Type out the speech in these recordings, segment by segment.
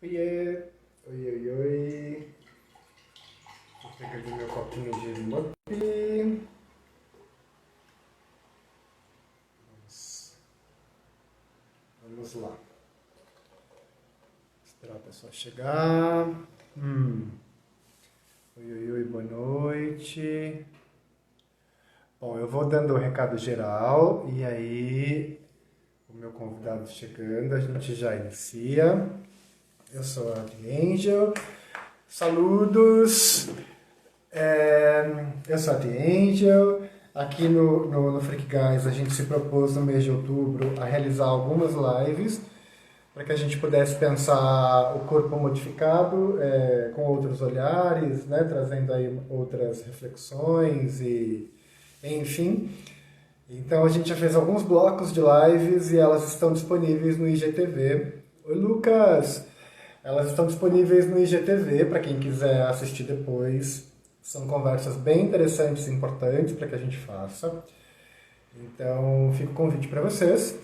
Oiê, oi, oi, oi. Vou pegar aqui meu copinho de muffin. Vamos lá. Esperar a pessoa chegar. Hum. Oi, oi, oi, boa noite. Bom, eu vou dando o recado geral e aí o meu convidado chegando, a gente já inicia. Eu sou a The Angel. Saludos. Eu sou a The Angel. Aqui no Freak Guys a gente se propôs no mês de outubro a realizar algumas lives para que a gente pudesse pensar o corpo modificado com outros olhares, né, trazendo aí outras reflexões e enfim. Então a gente já fez alguns blocos de lives e elas estão disponíveis no IGTV. Oi, Lucas! Elas estão disponíveis no IGTV para quem quiser assistir depois. São conversas bem interessantes e importantes para que a gente faça. Então, fica o convite para vocês.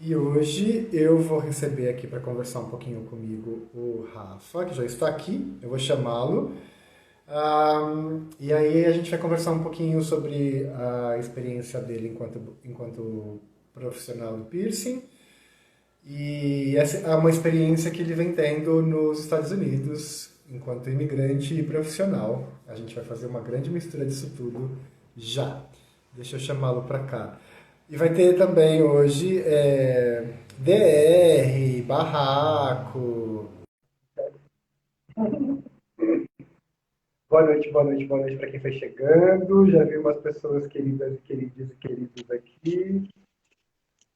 E hoje eu vou receber aqui para conversar um pouquinho comigo o Rafa, que já está aqui. Eu vou chamá-lo. E aí a gente vai conversar um pouquinho sobre a experiência dele enquanto profissional do piercing. E essa é uma experiência que ele vem tendo nos Estados Unidos, enquanto imigrante e profissional. A gente vai fazer uma grande mistura disso tudo já. Deixa eu chamá-lo para cá. E vai ter também hoje DR, barraco. Boa noite, boa noite para quem foi chegando. Já vi umas pessoas queridas e queridos e queridos aqui.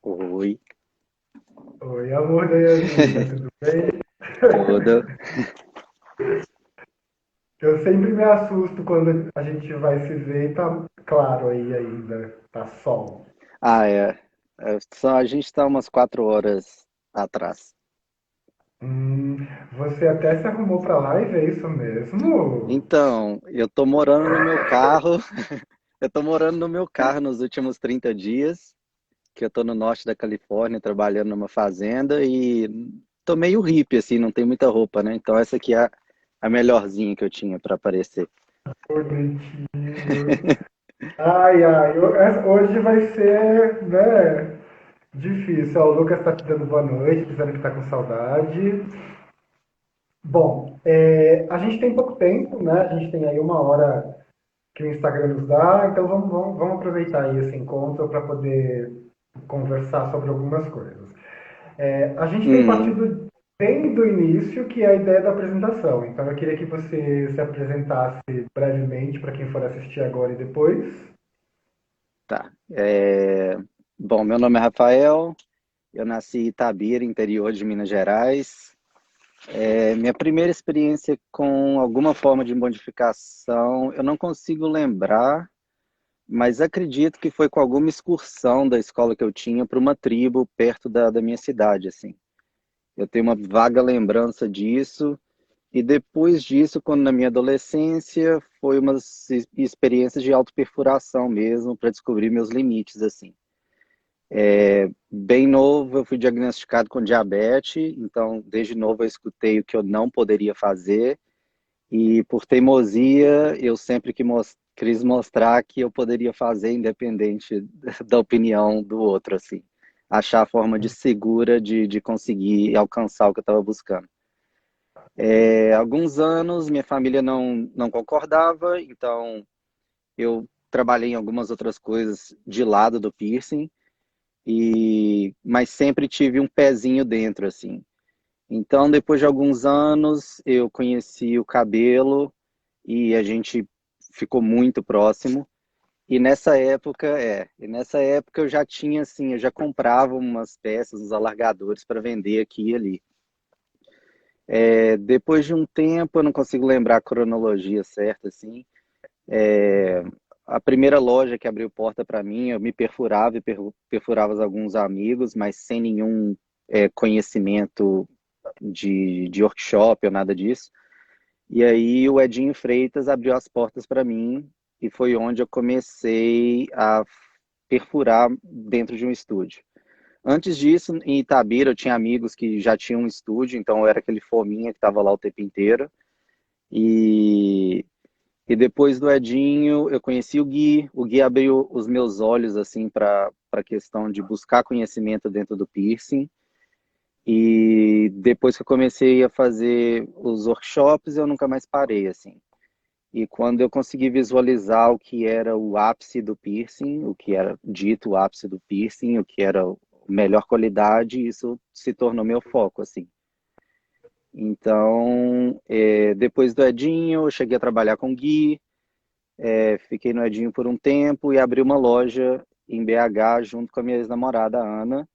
Oi, Oi, amor da Yasmina, tudo bem? tudo. Eu sempre me assusto quando a gente vai se ver e tá claro aí ainda, tá sol. Ah, é. Só a gente está umas 4 horas atrás. Hum, você até se arrumou pra live, é isso mesmo? Então, eu tô morando no meu carro. Eu tô morando no meu carro nos últimos 30 dias, que eu tô no norte da Califórnia, trabalhando numa fazenda e tô meio hippie, assim, não tem muita roupa, né? Então essa aqui é a melhorzinha que eu tinha para aparecer. Bonitinho. Ai, ai, hoje vai ser, né, difícil. Ó, o Lucas tá te dando boa noite, dizendo que tá com saudade. Bom, a gente tem pouco tempo, né? A gente tem aí uma hora que o Instagram nos dá, então vamos aproveitar aí esse encontro para poder conversar sobre algumas coisas. A gente tem Uhum, partido bem do início, que é a ideia da apresentação. Então eu queria que você se apresentasse brevemente para quem for assistir agora e depois. tá. Bom, meu nome é Rafael, eu nasci em Itabira, interior de Minas Gerais. Minha primeira experiência com alguma forma de modificação, eu não consigo lembrar, mas acredito que foi com alguma excursão da escola que eu tinha para uma tribo perto da minha cidade, assim. Eu tenho uma vaga lembrança disso, e depois disso, quando na minha adolescência, foi umas experiências de autoperfuração mesmo, para descobrir meus limites, assim. Bem novo, eu fui diagnosticado com diabetes, então desde novo eu escutei o que eu não poderia fazer. E por teimosia, eu sempre quis mostrar que eu poderia fazer independente da opinião do outro, assim. Achar a forma de segura de conseguir alcançar o que eu estava buscando. Alguns anos, minha família não concordava, então eu trabalhei em algumas outras coisas de lado do piercing, mas sempre tive um pezinho dentro, assim. Então, depois de alguns anos, eu conheci o cabelo e a gente ficou muito próximo. E nessa época eu já tinha assim, eu já comprava umas peças, uns alargadores para vender aqui e ali. Depois de um tempo, eu não consigo lembrar a cronologia certa assim. é, a primeira loja que abriu porta para mim, eu me perfurava e perfurava alguns amigos, mas sem nenhum conhecimento de workshop ou nada disso. E aí o Edinho Freitas abriu as portas para mim e foi onde eu comecei a perfurar dentro de um estúdio. Antes disso, em Itabira, eu tinha amigos que já tinham um estúdio, então eu era aquele fominha que estava lá o tempo inteiro. E, e depois do Edinho, eu conheci o Gui. O Gui abriu os meus olhos assim para a questão de buscar conhecimento dentro do piercing. E depois que eu comecei a fazer os workshops, eu nunca mais parei assim. E quando eu consegui visualizar o que era o ápice do piercing, o que era dito o ápice do piercing, o que era melhor qualidade, isso se tornou meu foco, assim. Então, depois do Edinho, eu cheguei a trabalhar com o Gui, fiquei no Edinho por um tempo e abri uma loja em BH junto com a minha ex-namorada, Ana.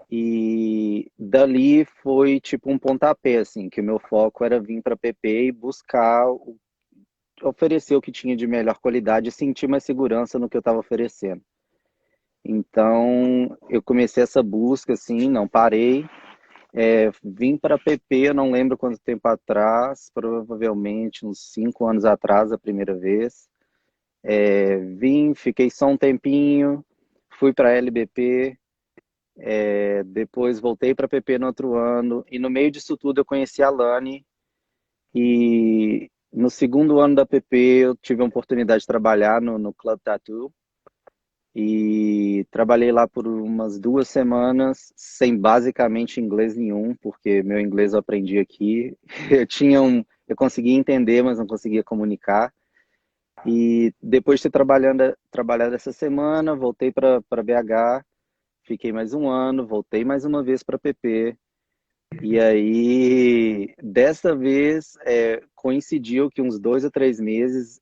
E dali foi tipo um pontapé, assim, que o meu foco era vir para PP e buscar oferecer o que tinha de melhor qualidade e sentir mais segurança no que eu estava oferecendo. Então, eu comecei essa busca, assim, não parei. Vim para PP, eu não lembro quanto tempo atrás, provavelmente uns 5 anos atrás, a primeira vez. Vim, fiquei só um tempinho, fui para LBP, depois voltei para PP no outro ano, e no meio disso tudo eu conheci a Lani, e no segundo ano da PP eu tive a oportunidade de trabalhar no Club Tattoo, e trabalhei lá por umas 2 semanas, sem basicamente inglês nenhum, porque meu inglês eu aprendi aqui. Eu conseguia entender, mas não conseguia comunicar. E depois de ter trabalhado essa semana, voltei para BH, fiquei mais um ano, voltei mais uma vez para PP. E aí, dessa vez, coincidiu que uns 2 ou 3 meses,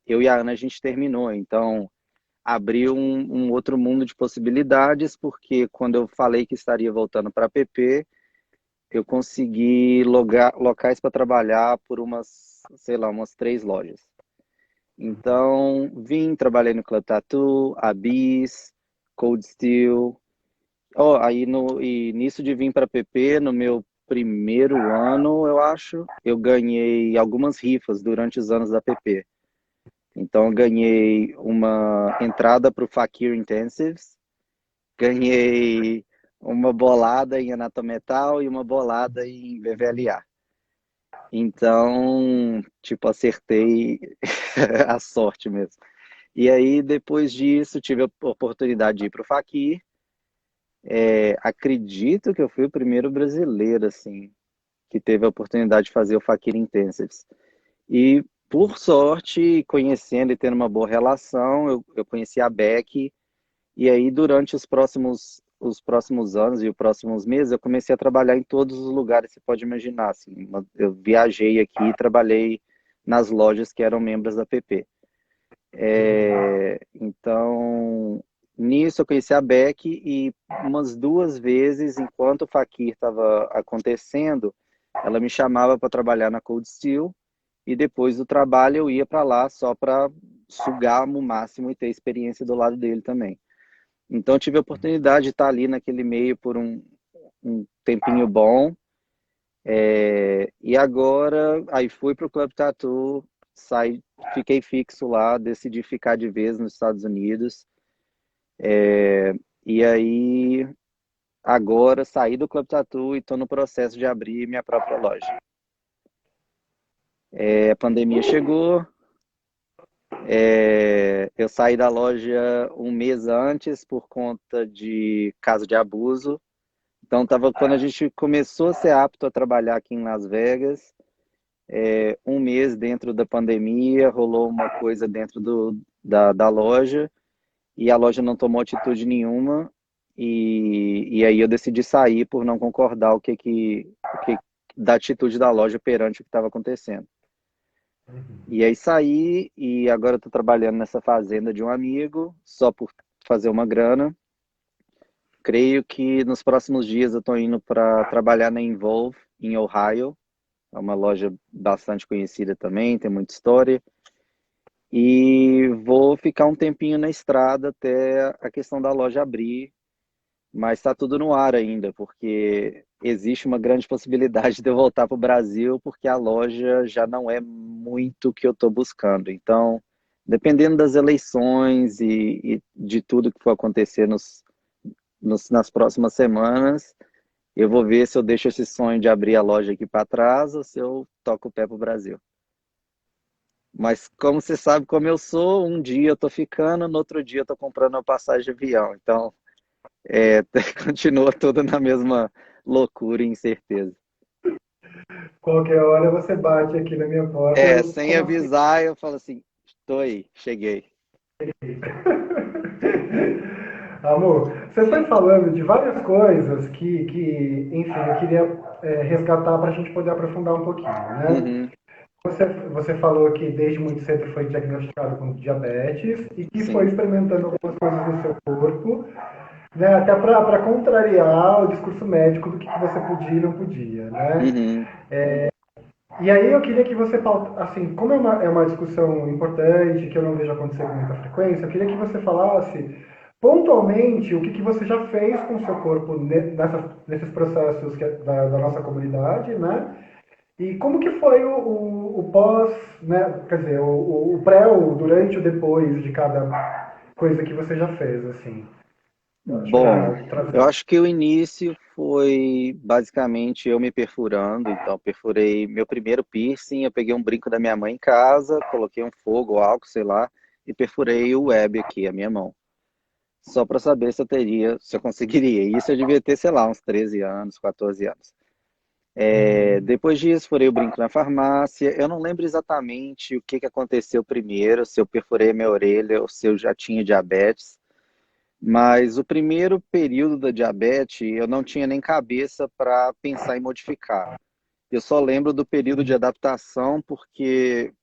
eu e a Ana a gente terminou. Então, abriu um outro mundo de possibilidades, porque quando eu falei que estaria voltando para a PP, eu consegui locais para trabalhar por umas, sei lá, umas 3 lojas. Então, trabalhei no Club Tattoo, Abyss, Cold Steel. Aí nisso de vir para a PP, no meu primeiro ano, eu acho, eu ganhei algumas rifas durante os anos da PP. Então, eu ganhei uma entrada para o Fakir Intensives, ganhei uma bolada em Anatometal e uma bolada em BVLA. Então, tipo, acertei a sorte mesmo. E aí, depois disso, tive a oportunidade de ir para o Fakir. Acredito que eu fui o primeiro brasileiro, assim, que teve a oportunidade de fazer o Fakir Intensives. E, por sorte, conhecendo e tendo uma boa relação, eu conheci a Beck. E aí, durante os próximos anos e os próximos meses, eu comecei a trabalhar em todos os lugares que você pode imaginar. Assim, eu viajei aqui e trabalhei nas lojas que eram membros da PP. Então, nisso eu conheci a Beck e umas 2 vezes, enquanto o Fakir estava acontecendo, ela me chamava para trabalhar na Cold Steel e depois do trabalho eu ia para lá só para sugar o máximo e ter experiência do lado dele também. Então, eu tive a oportunidade de estar ali naquele meio por um tempinho bom. E agora, aí fui para o Club Tattoo, fiquei fixo lá, decidi ficar de vez nos Estados Unidos. E aí, agora, saí do Club Tattoo e estou no processo de abrir minha própria loja. A pandemia chegou, eu saí da loja um mês antes por conta de caso de abuso. Então, quando a gente começou a ser apto a trabalhar aqui em Las Vegas, um mês dentro da pandemia, rolou uma coisa dentro da loja e a loja não tomou atitude nenhuma e aí eu decidi sair por não concordar da atitude da loja perante o que estava acontecendo. E aí saí e agora estou trabalhando nessa fazenda de um amigo, só por fazer uma grana. Creio que nos próximos dias eu estou indo para trabalhar na Involve, em Ohio. É uma loja bastante conhecida também, tem muita história. E vou ficar um tempinho na estrada até a questão da loja abrir, mas está tudo no ar ainda, porque existe uma grande possibilidade de eu voltar para o Brasil, porque a loja já não é muito o que eu estou buscando. Então, dependendo das eleições e de tudo que for acontecer nas próximas semanas, eu vou ver se eu deixo esse sonho de abrir a loja aqui para trás ou se eu toco o pé pro Brasil. Mas como você sabe como eu sou, um dia eu tô ficando, no outro dia eu tô comprando uma passagem de avião. Então, continua tudo na mesma loucura e incerteza. Qualquer hora você bate aqui na minha porta, eu, Sem como assim? avisar, eu falo assim, estou aí, cheguei. Amor, você foi falando de várias coisas enfim, eu queria resgatar para a gente poder aprofundar um pouquinho, né? Uhum, Você falou que desde muito cedo foi diagnosticado com diabetes e que foi sim. experimentando algumas coisas no seu corpo, né? Até para contrariar o discurso médico do que você podia e não podia, né? Uhum. E aí eu queria que você, assim, como é uma discussão importante, que eu não vejo acontecer com muita frequência, eu queria que você falasse pontualmente o que você já fez com o seu corpo nesses processos da nossa comunidade, né? E como que foi o pós, né? Quer dizer, o pré, o durante, o depois de cada coisa que você já fez, assim. Acho Bom, para eu trazer. acho que o início foi basicamente eu me perfurando. Então, perfurei meu primeiro piercing, eu peguei um brinco da minha mãe em casa, coloquei um fogo, álcool, sei lá, e perfurei o web aqui, a minha mão. Só para saber se eu teria, se eu conseguiria. Isso eu devia ter, sei lá, uns 13 anos, 14 anos. Uhum. Depois disso, furei o brinco na farmácia. Eu não lembro exatamente o que que aconteceu primeiro, se eu perfurei a minha orelha ou se eu já tinha diabetes. Mas o primeiro período da diabetes, eu não tinha nem cabeça para pensar em modificar. Eu só lembro do período de adaptação, porque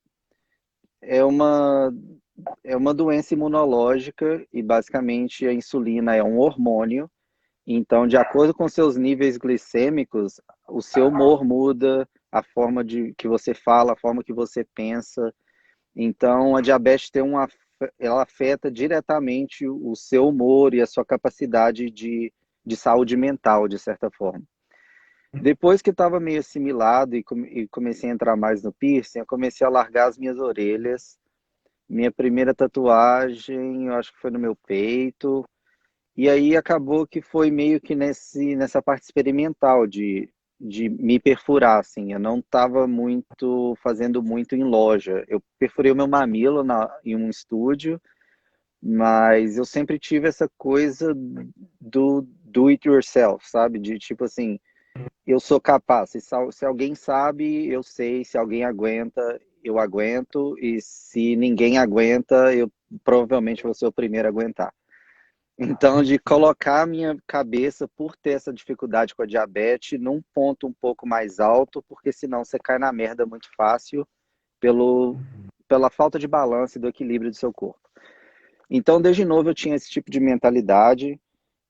é uma, é uma doença imunológica e basicamente a insulina é um hormônio. Então, de acordo com seus níveis glicêmicos, o seu humor muda, a forma de que você fala, a forma que você pensa. Então, a diabetes ela afeta diretamente o seu humor e a sua capacidade de saúde mental, de certa forma. Depois que estava meio assimilado e comecei a entrar mais no piercing, eu comecei a largar as minhas orelhas. Minha primeira tatuagem, eu acho que foi no meu peito. E aí acabou que foi meio que nessa parte experimental de me perfurar, assim. Eu não estava fazendo muito em loja. Eu perfurei o meu mamilo em um estúdio, mas eu sempre tive essa coisa do do it yourself, sabe? De tipo assim, eu sou capaz. Se alguém sabe, eu sei. Se alguém aguenta, eu aguento. E se ninguém aguenta, eu provavelmente vou ser o primeiro a aguentar. Então, de colocar a minha cabeça, por ter essa dificuldade com a diabetes, num ponto um pouco mais alto, porque senão você cai na merda muito fácil pelo, pela falta de balanço e do equilíbrio do seu corpo. Então, desde novo, eu tinha esse tipo de mentalidade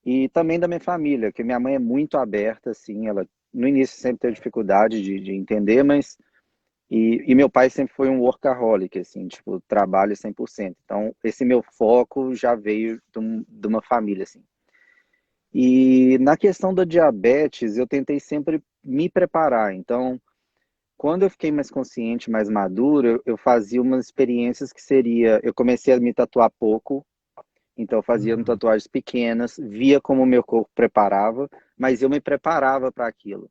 e também da minha família, que minha mãe é muito aberta, assim, ela no início sempre teve dificuldade de entender, mas e meu pai sempre foi um workaholic, assim, tipo, trabalho 100%. Então, esse meu foco já veio de uma família, assim. E na questão da diabetes, eu tentei sempre me preparar. Então, quando eu fiquei mais consciente, mais maduro, eu fazia umas experiências que seria, eu comecei a me tatuar pouco, então eu fazia tatuagens pequenas, via como o meu corpo preparava, mas eu me preparava para aquilo.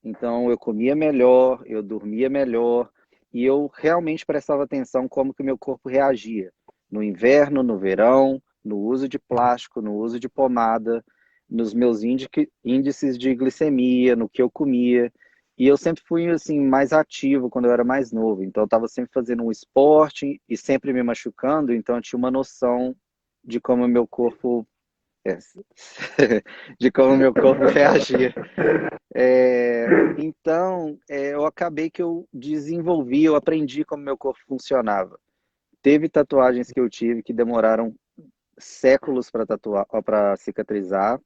Então eu comia melhor, eu dormia melhor e eu realmente prestava atenção como que o meu corpo reagia. No inverno, no verão, no uso de plástico, no uso de pomada, nos meus índices de glicemia, no que eu comia. E eu sempre fui assim mais ativo quando eu era mais novo. Então eu estava sempre fazendo um esporte e sempre me machucando, então eu tinha uma noção de como o meu corpo é, de como o meu corpo reagia. Eu acabei que eu desenvolvi, eu aprendi como meu corpo funcionava. Teve tatuagens que eu tive que demoraram séculos para tatuar, para cicatrizar,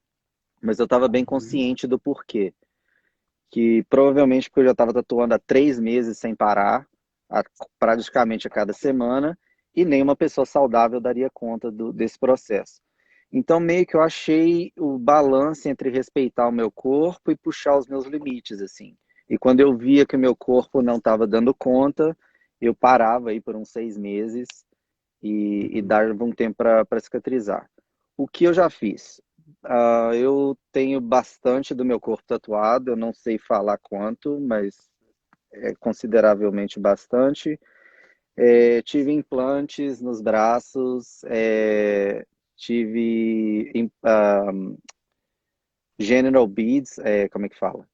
mas eu estava bem consciente do porquê. Que provavelmente porque eu já estava tatuando há 3 meses sem parar, praticamente a cada semana, e nenhuma pessoa saudável daria conta desse processo. Então, meio que eu achei o balance entre respeitar o meu corpo e puxar os meus limites, assim. E quando eu via que o meu corpo não estava dando conta, eu parava aí por uns 6 meses e dava um tempo para cicatrizar. O que eu já fiz? Eu tenho bastante do meu corpo tatuado, eu não sei falar quanto, mas é consideravelmente bastante. Tive implantes nos braços, tive genital beads, como é que fala?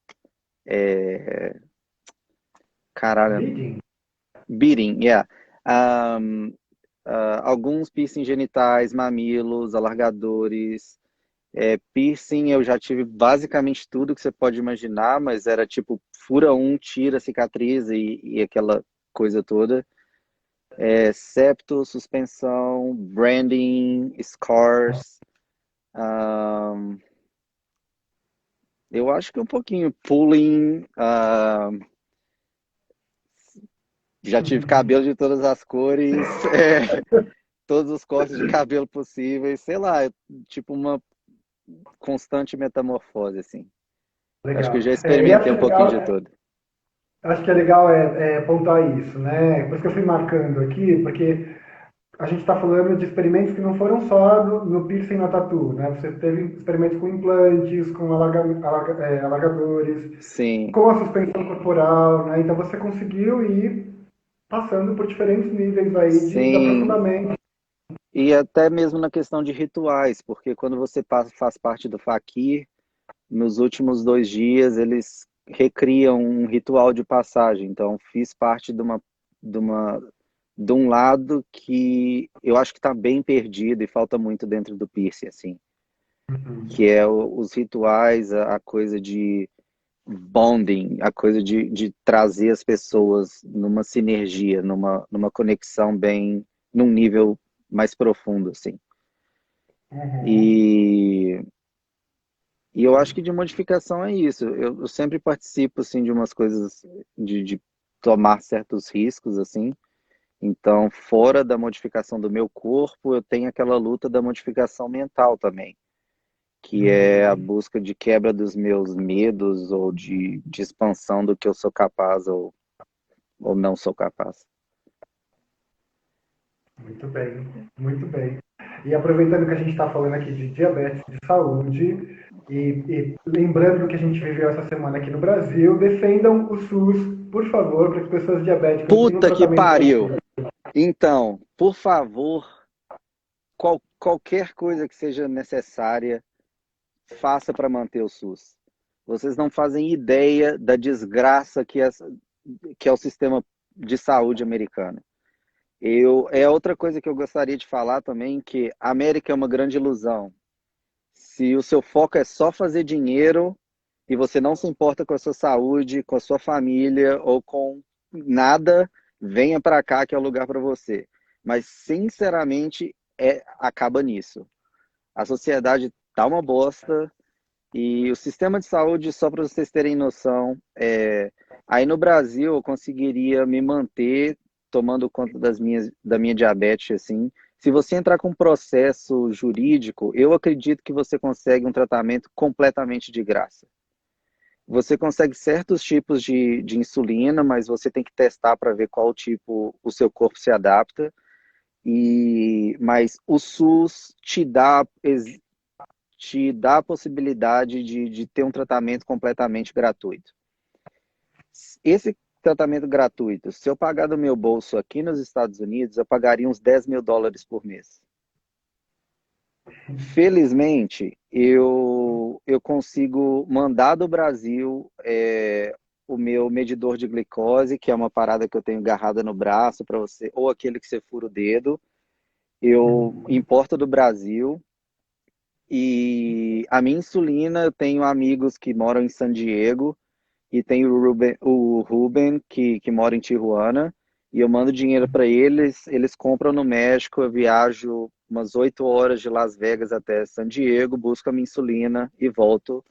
É, caralho, Bidding? beading, yeah. Um, Alguns piercing genitais, mamilos, alargadores. Piercing eu já tive basicamente tudo que você pode imaginar, mas era tipo, fura um, tira, cicatriza e aquela coisa toda. Septo, suspensão, branding, scars. ahn, eu acho que um pouquinho. Pulling. Já tive cabelo de todas as cores, todos os cortes de cabelo possíveis. Sei lá, tipo uma constante metamorfose, assim. Acho que eu Legal. já E experimentei acho um pouquinho de legal, tudo. acho que é legal pontuar isso, né? Por isso que eu fui marcando aqui, porque a gente está falando de experimentos que não foram só no piercing na tatu, né? Você teve experimentos com implantes, com alargadores, Sim, com a suspensão corporal, né? Então você conseguiu ir passando por diferentes níveis aí de sim. aprofundamento. E até mesmo na questão de rituais, porque quando você faz parte do Fakir, nos últimos 2 dias eles recriam um ritual de passagem. Então, fiz parte de uma, de um lado que eu acho que está bem perdido e falta muito dentro do piercing, assim, que é os rituais, a coisa de bonding, a coisa de trazer as pessoas numa sinergia, numa conexão bem, num nível mais profundo, assim. Uhum. E E eu acho que de modificação é isso. Eu sempre participo assim de umas coisas de tomar certos riscos assim. Então, fora da modificação do meu corpo, eu tenho aquela luta da modificação mental também, que é a Uhum. busca de quebra dos meus medos ou de expansão do que eu sou capaz ou não sou capaz. Muito bem, muito bem. E aproveitando que a gente está falando aqui de diabetes, de saúde, e lembrando que a gente viveu essa semana aqui no Brasil, defendam o SUS, por favor, para que pessoas diabéticas tenham Puta que tratamento pariu! gratuito. Então, por favor, qualquer coisa que seja necessária, faça para manter o SUS. Vocês não fazem ideia da desgraça que é o sistema de saúde americano. É outra coisa que eu gostaria de falar também, que a América é uma grande ilusão. Se o seu foco é só fazer dinheiro e você não se importa com a sua saúde, com a sua família ou com nada, venha para cá que é o lugar para você. Mas, sinceramente, acaba nisso. A sociedade tá uma bosta, e o sistema de saúde, só para vocês terem noção, aí no Brasil eu conseguiria me manter tomando conta da minha diabetes, assim. Se você entrar com um processo jurídico, eu acredito que você consegue um tratamento completamente de graça. Você consegue certos tipos de insulina, mas você tem que testar para ver qual tipo o seu corpo se adapta. Mas o SUS te dá a possibilidade de ter um tratamento completamente gratuito. Esse tratamento gratuito, se eu pagar do meu bolso aqui nos Estados Unidos, eu pagaria uns US$ 10.000 por mês. Felizmente, eu consigo mandar do Brasil o meu medidor de glicose, que é uma parada que eu tenho agarrada no braço para você, ou aquele que você fura o dedo. Eu importo do Brasil. E a minha insulina, eu tenho amigos que moram em San Diego e tem o Ruben que mora em Tijuana, e eu mando dinheiro para eles, eles compram no México, eu viajo umas 8 horas de Las Vegas até San Diego, busco a minha insulina e volto.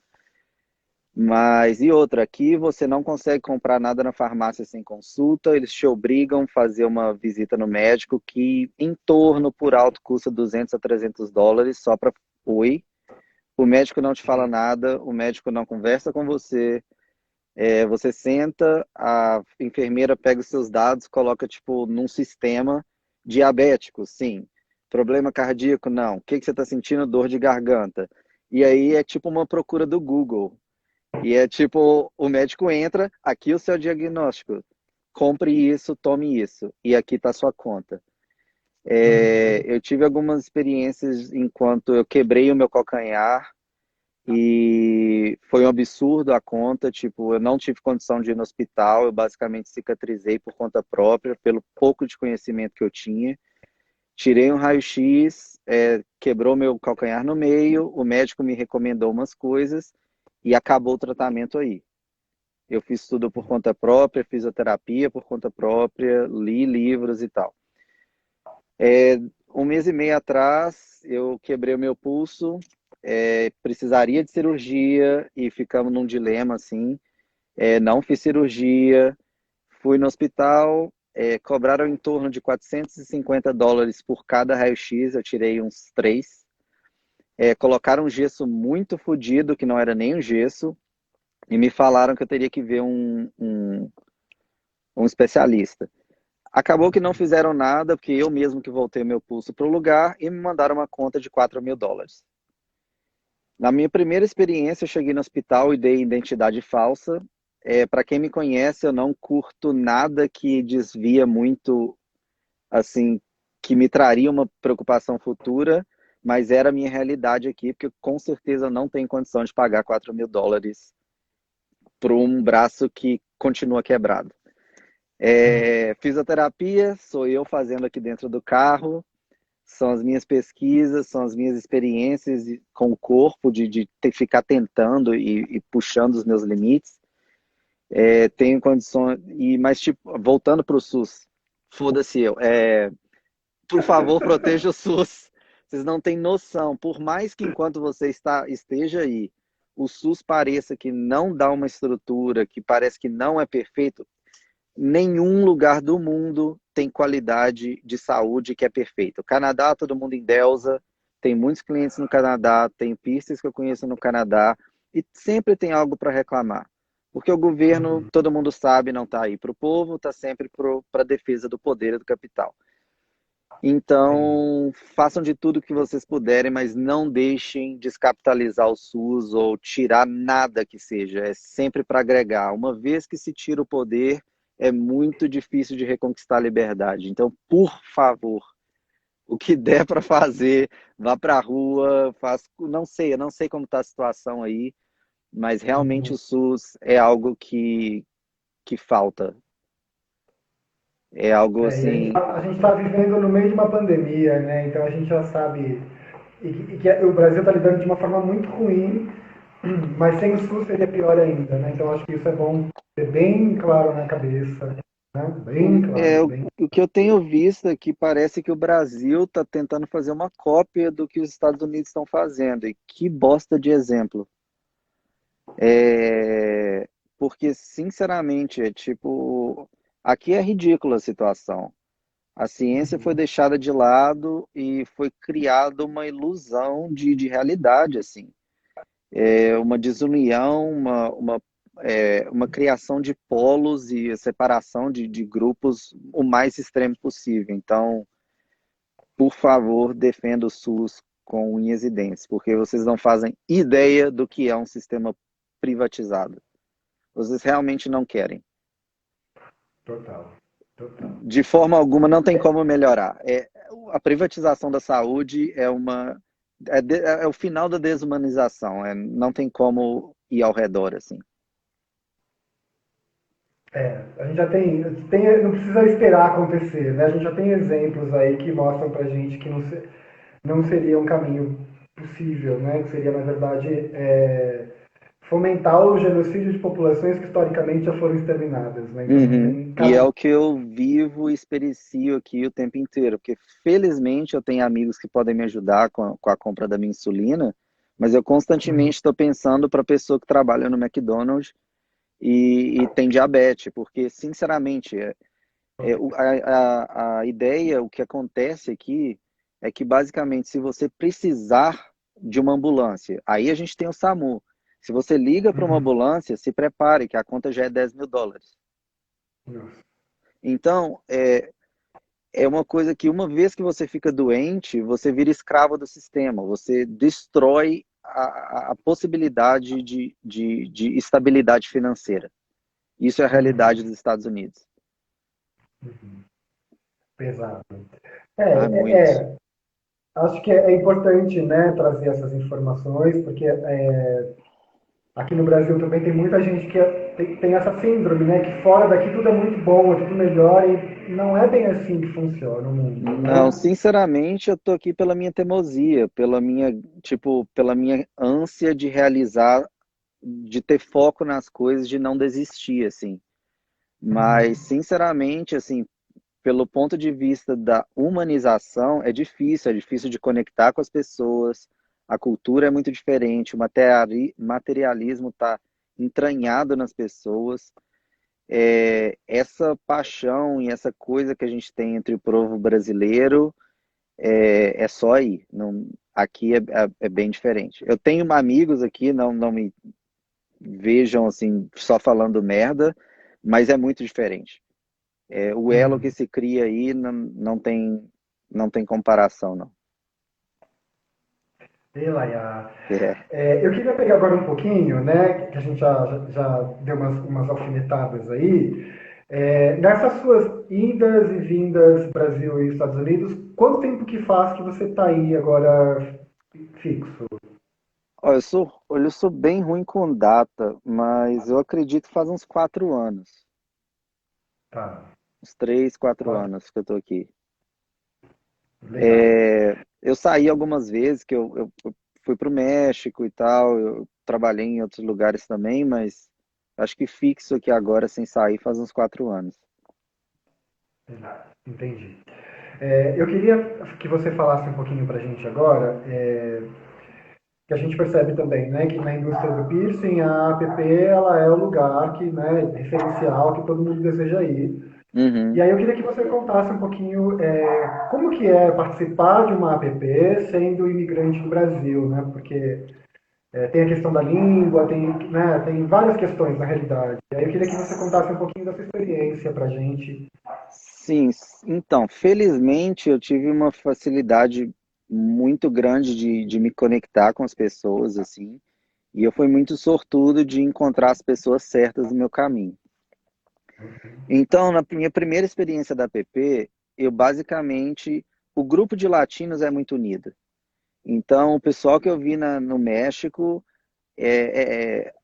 Mas e outra, aqui você não consegue comprar nada na farmácia sem consulta, eles te obrigam a fazer uma visita no médico que em torno por alto custa US$ 200 a US$ 300 só para oi. O médico não te fala nada, o médico não conversa com você. Você senta, a enfermeira pega os seus dados, coloca tipo num sistema diabético, sim. Problema cardíaco, não. O que você está sentindo? Dor de garganta. E aí é tipo uma procura do Google. E é tipo, o médico entra, aqui o seu diagnóstico, compre isso, tome isso, e aqui está sua conta. Uhum. Eu tive algumas experiências enquanto eu quebrei o meu calcanhar e foi um absurdo a conta, tipo, eu não tive condição de ir no hospital, eu basicamente cicatrizei por conta própria, pelo pouco de conhecimento que eu tinha. Tirei um raio-x, quebrou meu calcanhar no meio, o médico me recomendou umas coisas e acabou o tratamento aí. Eu fiz tudo por conta própria, fisioterapia por conta própria, li livros e tal. Um mês e meio atrás, eu quebrei o meu pulso, precisaria de cirurgia e ficamos num dilema assim. Não fiz cirurgia, fui no hospital, cobraram em torno de US$ 450 por cada raio-x, eu tirei uns três. Colocaram um gesso muito fodido, que não era nem um gesso, e me falaram que eu teria que ver um especialista. Acabou que não fizeram nada, porque eu mesmo que voltei meu pulso para o lugar e me mandaram uma conta de US$ 4.000. Na minha primeira experiência, eu cheguei no hospital e dei identidade falsa. Para quem me conhece, eu não curto nada que desvia muito, assim, que me traria uma preocupação futura, mas era a minha realidade aqui, porque com certeza eu não tenho condição de pagar US$ 4.000 por um braço que continua quebrado. Fisioterapia, sou eu fazendo aqui dentro do carro, são as minhas pesquisas, são as minhas experiências com o corpo, de ficar tentando e puxando os meus limites. Tenho condições, mas tipo, voltando para o SUS, foda-se eu. Por favor, proteja o SUS. Vocês não têm noção, por mais que enquanto você esteja aí, o SUS pareça que não dá uma estrutura, que parece que não é perfeito, nenhum lugar do mundo tem qualidade de saúde que é perfeita. O Canadá, todo mundo endeusa, tem muitos clientes no Canadá, tem pistas que eu conheço no Canadá, e sempre tem algo para reclamar. Porque o governo, Uhum. todo mundo sabe, não está aí para o povo, está sempre para a defesa do poder e do capital. Sim. Então, façam de tudo que vocês puderem, mas não deixem descapitalizar o SUS ou tirar nada que seja. É sempre para agregar. Uma vez que se tira o poder, é muito difícil de reconquistar a liberdade. Então, por favor, o que der para fazer, vá para a rua, faz, não sei, eu não sei como está a situação aí, mas realmente Uhum. o SUS é algo que falta. É algo E assim. a gente tá vivendo no meio de uma pandemia, né? Então a gente já sabe e que o Brasil está lidando de uma forma muito ruim, mas sem o SUS seria pior ainda, né? Então acho que isso é bom ter bem claro na cabeça, né? Bem claro, bem. O que eu tenho visto é que parece que o Brasil está tentando fazer uma cópia do que os Estados Unidos estão fazendo. E que bosta de exemplo. É, porque, sinceramente, é tipo. Aqui é ridícula a situação. A ciência foi Uhum. deixada de lado e foi criada uma ilusão de realidade, assim. Uma desunião, uma criação de polos e a separação de grupos o mais extremo possível. Então, por favor, defenda o SUS com unhas e dentes, porque vocês não fazem ideia do que é um sistema privatizado. Vocês realmente não querem. Total, total. De forma alguma, não tem como melhorar. A privatização da saúde é o final da desumanização. Não tem como ir ao redor assim. A gente já tem, não precisa esperar acontecer, né? A gente já tem exemplos aí que mostram pra gente que não seria um caminho possível, né? Que seria, na verdade, fomentar o genocídio de populações que historicamente já foram exterminadas, né? Então não Uhum. tem E é caminho. o que eu vivo e experiencio aqui o tempo inteiro, porque felizmente eu tenho amigos que podem me ajudar com a compra da minha insulina, mas eu constantemente estou pensando para a pessoa que trabalha no McDonald's e tem diabetes, porque sinceramente a ideia, o que acontece aqui é que basicamente se você precisar de uma ambulância, aí a gente tem o SAMU. Se você liga para uma Uhum. ambulância, se prepare que a conta já é US$ 10.000. Nossa. Então, é uma coisa que uma vez que você fica doente, você vira escravo do sistema, você destrói a possibilidade de estabilidade financeira. Isso é a realidade dos Estados Unidos. Exato. Ah, muito. Acho que é importante, né, trazer essas informações, porque aqui no Brasil também tem muita gente que tem essa síndrome, né, que fora daqui tudo é muito bom, é tudo melhor, e não é bem assim que funciona o mundo, Não, né? sinceramente, eu tô aqui pela minha teimosia, pela minha ânsia de realizar, de ter foco nas coisas, de não desistir, assim. Mas, sinceramente, assim, pelo ponto de vista da humanização, é difícil de conectar com as pessoas, a cultura é muito diferente, o materialismo está entranhado nas pessoas. Essa paixão e essa coisa que a gente tem entre o povo brasileiro é só aí. Não, aqui é bem diferente. Eu tenho amigos aqui, não me vejam assim só falando merda, mas é muito diferente. O elo que Uhum. se cria aí não tem comparação, não. E Laia, É. eu queria pegar agora um pouquinho, né, que a gente já deu umas alfinetadas aí. Nessas suas idas e vindas Brasil e Estados Unidos, quanto tempo que faz que você está aí agora fixo? Ó, eu sou bem ruim com data, mas eu acredito que faz uns 4 anos. Tá, Uns 3, 4 quatro, anos que eu tô aqui. legal. Eu saí algumas vezes, que eu fui para o México e tal, eu trabalhei em outros lugares também, mas acho que fixo aqui agora, sem sair, faz uns 4 anos. Entendi. Eu queria que você falasse um pouquinho para a gente agora, que a gente percebe também, né, que na indústria do piercing a APP ela é o lugar que, né, referencial que todo mundo deseja ir. E Uhum. aí eu queria que você contasse um pouquinho como que é participar de uma APP sendo imigrante do Brasil, né? Porque tem a questão da língua, tem várias questões na realidade. E aí eu queria que você contasse um pouquinho da sua experiência pra gente. Sim, então, felizmente eu tive uma facilidade muito grande de me conectar com as pessoas, assim, e eu fui muito sortudo de encontrar as pessoas certas no meu caminho. Então, na minha primeira experiência da app, eu basicamente, o grupo de latinos é muito unido. Então, o pessoal que eu vi no México, é, é-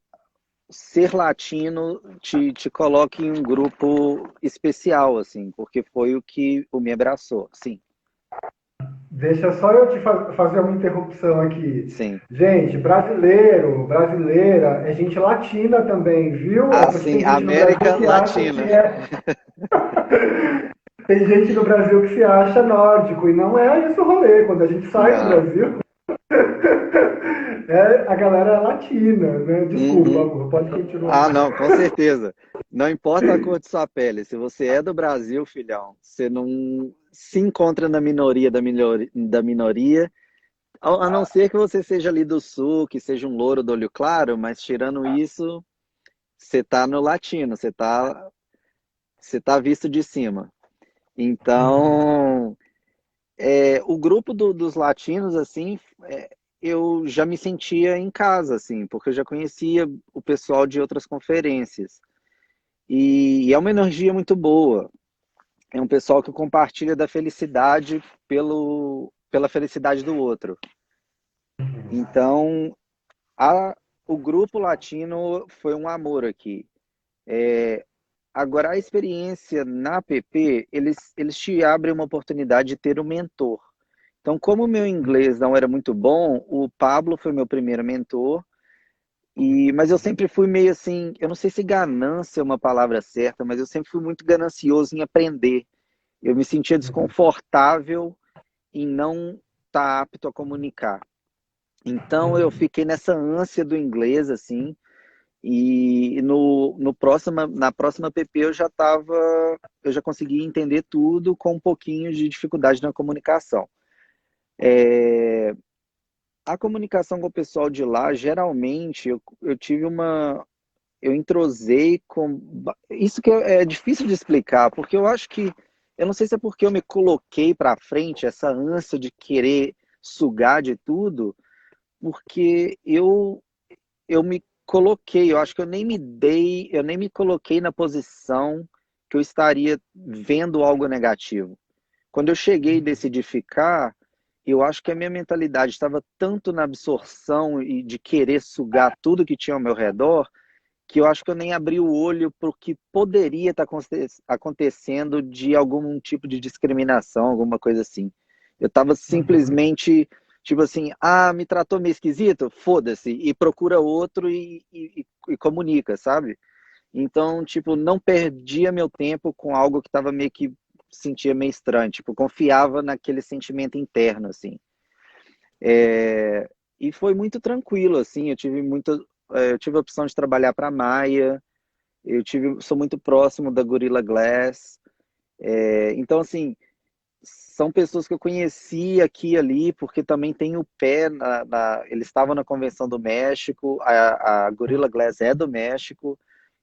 ser latino te coloca em um grupo especial, assim, porque foi o que me abraçou. Sim, Deixa só eu te fazer uma interrupção aqui. sim. Gente, brasileiro, brasileira, é gente latina também, viu? É porque Assim, tem gente no Brasil América que acha que Latina. tem gente no Brasil que se acha nórdico e não é esse o rolê. Quando a gente sai do Não. Brasil, a galera latina, né? Desculpa, Uhum. amor, pode continuar. Ah, não, com certeza. Não importa a cor de sua pele, se você é do Brasil, filhão, você não se encontra na minoria da minoria, a não ser que você seja ali do sul, que seja um louro do olho claro, mas tirando isso, você tá no latino, você tá visto de cima. Uhum. Então, o grupo dos latinos, assim, eu já me sentia em casa, assim, porque eu já conhecia o pessoal de outras conferências. E é uma energia muito boa. É um pessoal que compartilha da felicidade pela felicidade do outro. Então, a, o grupo latino foi um amor aqui. Agora, a experiência na app, eles te abrem uma oportunidade de ter um mentor. Então, como o meu inglês não era muito bom, o Pablo foi meu primeiro mentor. Mas eu sempre fui meio assim, eu não sei se ganância é uma palavra certa, mas eu sempre fui muito ganancioso em aprender. Eu me sentia desconfortável em não estar apto a comunicar. Então eu fiquei nessa ânsia do inglês, assim, e na próxima PP eu já conseguia entender tudo com um pouquinho de dificuldade na comunicação. A comunicação com o pessoal de lá, geralmente, eu tive eu entrosei com. Isso que é difícil de explicar, porque eu acho que. Eu não sei se é porque eu me coloquei para frente, essa ânsia de querer sugar de tudo, porque eu me coloquei, eu acho que eu nem me coloquei na posição que eu estaria vendo algo negativo. Quando eu cheguei e decidi ficar, eu acho que a minha mentalidade estava tanto na absorção e de querer sugar tudo que tinha ao meu redor, que eu acho que eu nem abri o olho para o que poderia estar acontecendo de algum tipo de discriminação, alguma coisa assim. Eu estava Uhum. simplesmente, tipo assim, ah, me tratou meio esquisito? Foda-se, e procura outro e comunica, sabe? Então, tipo, não perdia meu tempo com algo que estava meio que sentia meio estranho, tipo, confiava naquele sentimento interno, assim. E foi muito tranquilo, assim, eu tive a opção de trabalhar para a Maia, sou muito próximo da Gorilla Glass. Então, assim, são pessoas que eu conheci aqui e ali, porque também tem o pé eles estavam na Convenção do México, a Gorilla Glass é do México.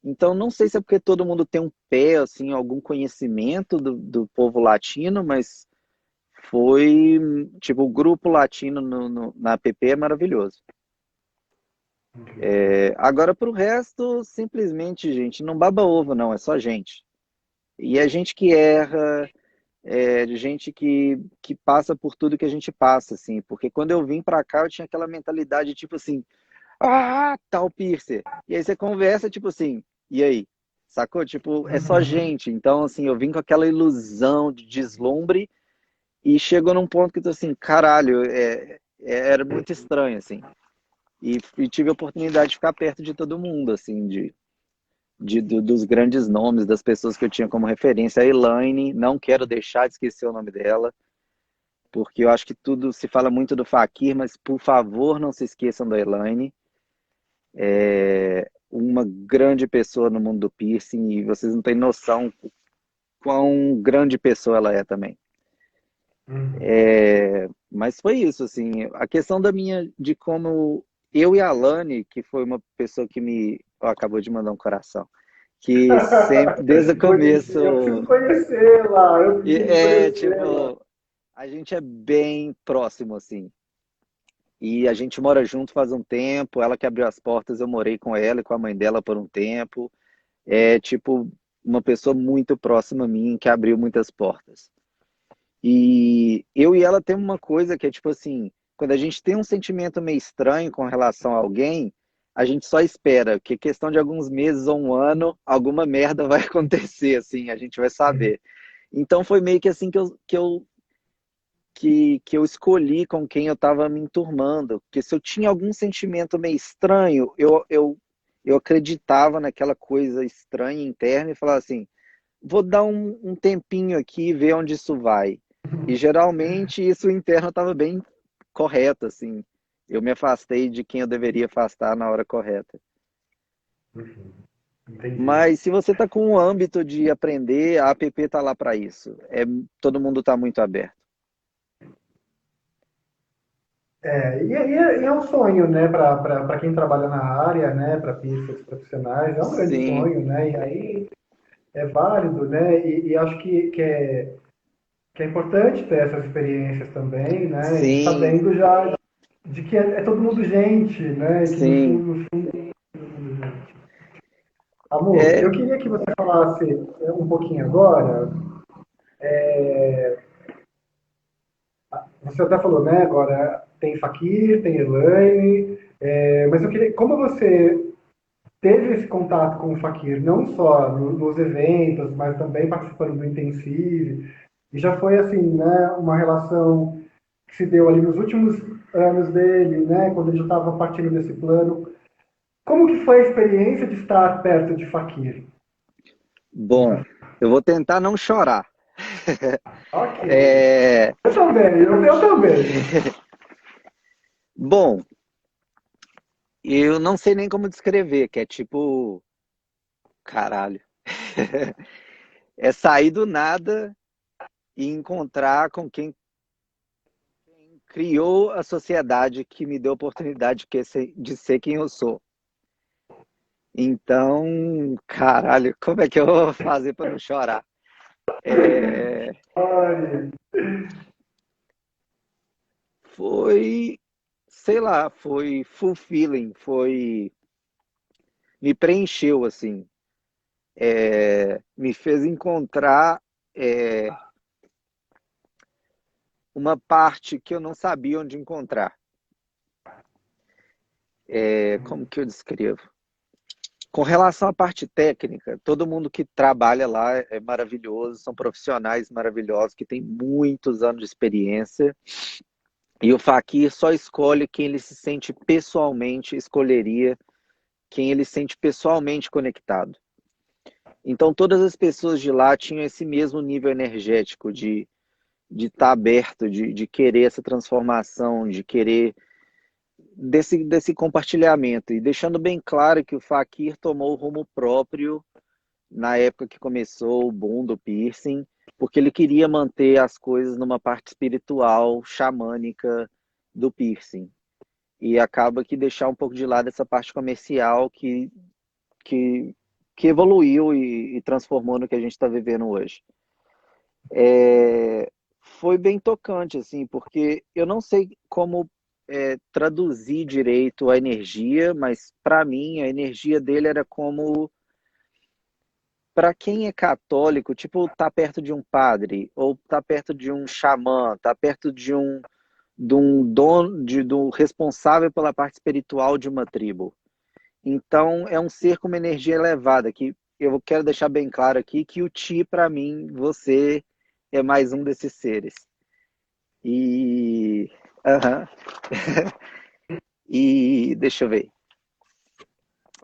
Então, não sei se é porque todo mundo tem um pé, assim, algum conhecimento do povo latino, mas foi, tipo, o grupo latino na app é maravilhoso. Agora, para o resto, simplesmente, gente, não baba ovo, não, é só gente. E é gente que erra, de gente que passa por tudo que a gente passa, assim. Porque quando eu vim pra cá, eu tinha aquela mentalidade, tipo assim, ah, tal piercer. E aí você conversa, tipo assim, e aí? Sacou? Tipo, é só Uhum. gente. Então, assim, eu vim com aquela ilusão de deslumbre e chegou num ponto que eu tô assim, caralho, era muito estranho, assim. E tive a oportunidade de ficar perto de todo mundo, assim, dos grandes nomes, das pessoas que eu tinha como referência. A Elaine, não quero deixar de esquecer o nome dela, porque eu acho que tudo se fala muito do Fakir, mas por favor não se esqueçam da Elaine. Uma grande pessoa no mundo do piercing e vocês não têm noção quão grande pessoa ela é também. Uhum. Mas foi isso, assim, a questão de como eu e a Alane, que foi uma pessoa que acabou de mandar um coração, que sempre, desde o Bonitinho. Eu começo, preciso conhecê-la, eu preciso conhecê-la. tipo, a gente é bem próximo, assim. E a gente mora junto faz um tempo, ela que abriu as portas, eu morei com ela e com a mãe dela por um tempo. É, tipo, uma pessoa muito próxima a mim, que abriu muitas portas. E eu e ela temos uma coisa que é tipo assim, quando a gente tem um sentimento meio estranho com relação a alguém, a gente só espera que questão de alguns meses ou um ano, alguma merda vai acontecer, assim, a gente vai saber. Então foi meio que assim que eu escolhi com quem eu estava me enturmando. Porque se eu tinha algum sentimento meio estranho, eu acreditava naquela coisa estranha interna e falava assim, vou dar um tempinho aqui e ver onde isso vai. E geralmente isso interno estava bem correto, assim. Eu me afastei de quem eu deveria afastar na hora correta. Uhum. Entendi. Mas se você está com o âmbito de aprender, a app está lá para isso. Todo mundo está muito aberto. E é um sonho, né, para quem trabalha na área, né, para pistas profissionais, é um grande Sim, sonho, né, e aí é válido, né, e acho que é importante ter essas experiências também, né, e sim, sabendo já de que é todo mundo gente, né, que sim. no fundo é todo mundo gente. Amor, É, eu queria que você falasse um pouquinho agora, você até falou, né, agora tem Fakir, tem Elaine, mas eu queria, como você teve esse contato com o Fakir, não só nos eventos, mas também participando do Intensive, e já foi assim, né, uma relação que se deu ali nos últimos anos dele, né, quando ele já estava partindo desse plano. Como que foi a experiência de estar perto de Fakir? bom, eu vou tentar não chorar. Ok. É, Eu também, eu também. bom, eu não sei nem como descrever, que é tipo, caralho. É sair do nada e encontrar com quem criou a sociedade que me deu a oportunidade de ser quem eu sou. Então, caralho, como é que eu vou fazer para não chorar? É, Olha, foi sei lá, foi fulfilling, me preencheu, assim, me fez encontrar é, uma parte que eu não sabia onde encontrar. Como que eu descrevo? Com relação à parte técnica, todo mundo que trabalha lá é maravilhoso, são profissionais maravilhosos que têm muitos anos de experiência. E o Fakir só escolhe quem ele se sente pessoalmente, escolheria quem ele se sente pessoalmente conectado. Então todas as pessoas de lá tinham esse mesmo nível energético de estar aberto, de querer essa transformação, de querer desse compartilhamento. E deixando bem claro que o Fakir tomou o rumo próprio na época que começou o boom do piercing, porque ele queria manter as coisas numa parte espiritual, xamânica do piercing. E acaba que deixar um pouco de lado essa parte comercial que, que evoluiu e transformou no que a gente está vivendo hoje. Foi bem tocante, assim, porque eu não sei como traduzir direito a energia, mas para mim a energia dele era como para quem é católico, tipo, tá perto de um padre, ou tá perto de um xamã, tá perto de um dono, do responsável pela parte espiritual de uma tribo. Então, é um ser com uma energia elevada, que eu quero deixar bem claro aqui que o Ti, para mim, você é mais um desses seres. E. Aham. E deixa eu ver.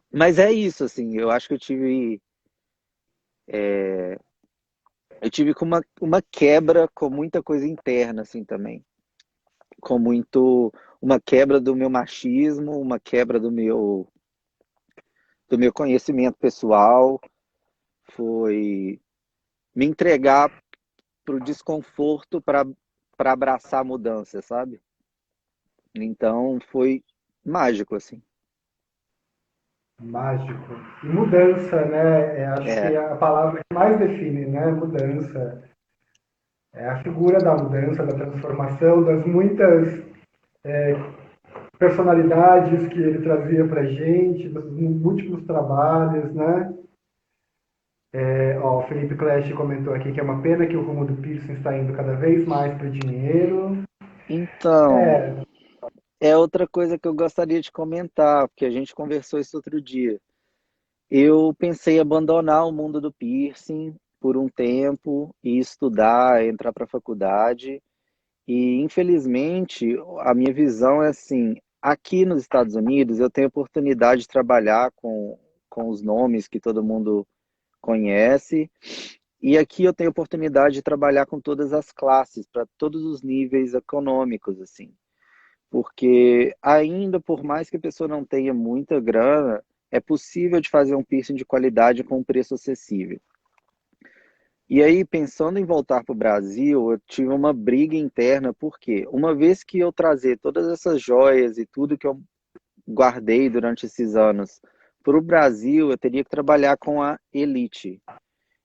Mas é isso, assim, eu acho que eu tive com uma quebra com muita coisa interna, assim, também. Com muito. Uma quebra do meu machismo, uma quebra do meu conhecimento pessoal, foi me entregar para o desconforto para abraçar a mudança, sabe? Então foi mágico, assim. Mágico. E mudança, né? Acho que É, é a palavra que mais define, né? Mudança. É a figura da mudança, da transformação, das muitas personalidades que ele trazia pra gente, dos múltiplos trabalhos, né? Ó, o Felipe Clash comentou aqui que é uma pena que o rumo do piercing está indo cada vez mais para o dinheiro. então, É, é outra coisa que eu gostaria de comentar, porque a gente conversou isso outro dia. Eu pensei em abandonar o mundo do piercing por um tempo e estudar, entrar para a faculdade. E, infelizmente, a minha visão é assim: aqui nos Estados Unidos eu tenho oportunidade de trabalhar com os nomes que todo mundo conhece, e aqui eu tenho oportunidade de trabalhar com todas as classes, para todos os níveis econômicos, assim. Porque ainda, por mais que a pessoa não tenha muita grana, é possível de fazer um piercing de qualidade com um preço acessível. E aí, pensando em voltar para o Brasil, eu tive uma briga interna, porque uma vez que eu trazer todas essas joias e tudo que eu guardei durante esses anos para o Brasil, eu teria que trabalhar com a elite.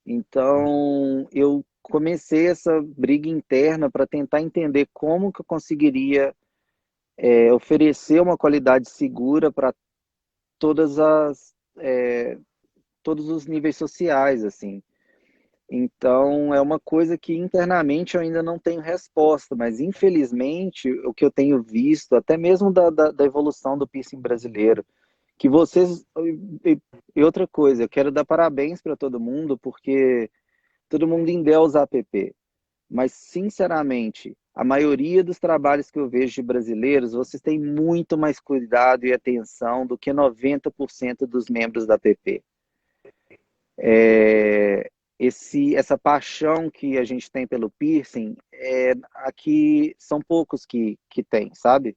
Então, eu comecei essa briga interna para tentar entender como que eu conseguiria oferecer uma qualidade segura para todas todos os níveis sociais, assim. Então, é uma coisa que internamente eu ainda não tenho resposta, mas infelizmente o que eu tenho visto, até mesmo da evolução do piercing brasileiro, que vocês. E outra coisa, eu quero dar parabéns para todo mundo, porque todo mundo endeusa a app, mas sinceramente, a maioria dos trabalhos que eu vejo de brasileiros, vocês têm muito mais cuidado e atenção do que 90% dos membros da app. Essa paixão que a gente tem pelo piercing, aqui são poucos que tem, sabe?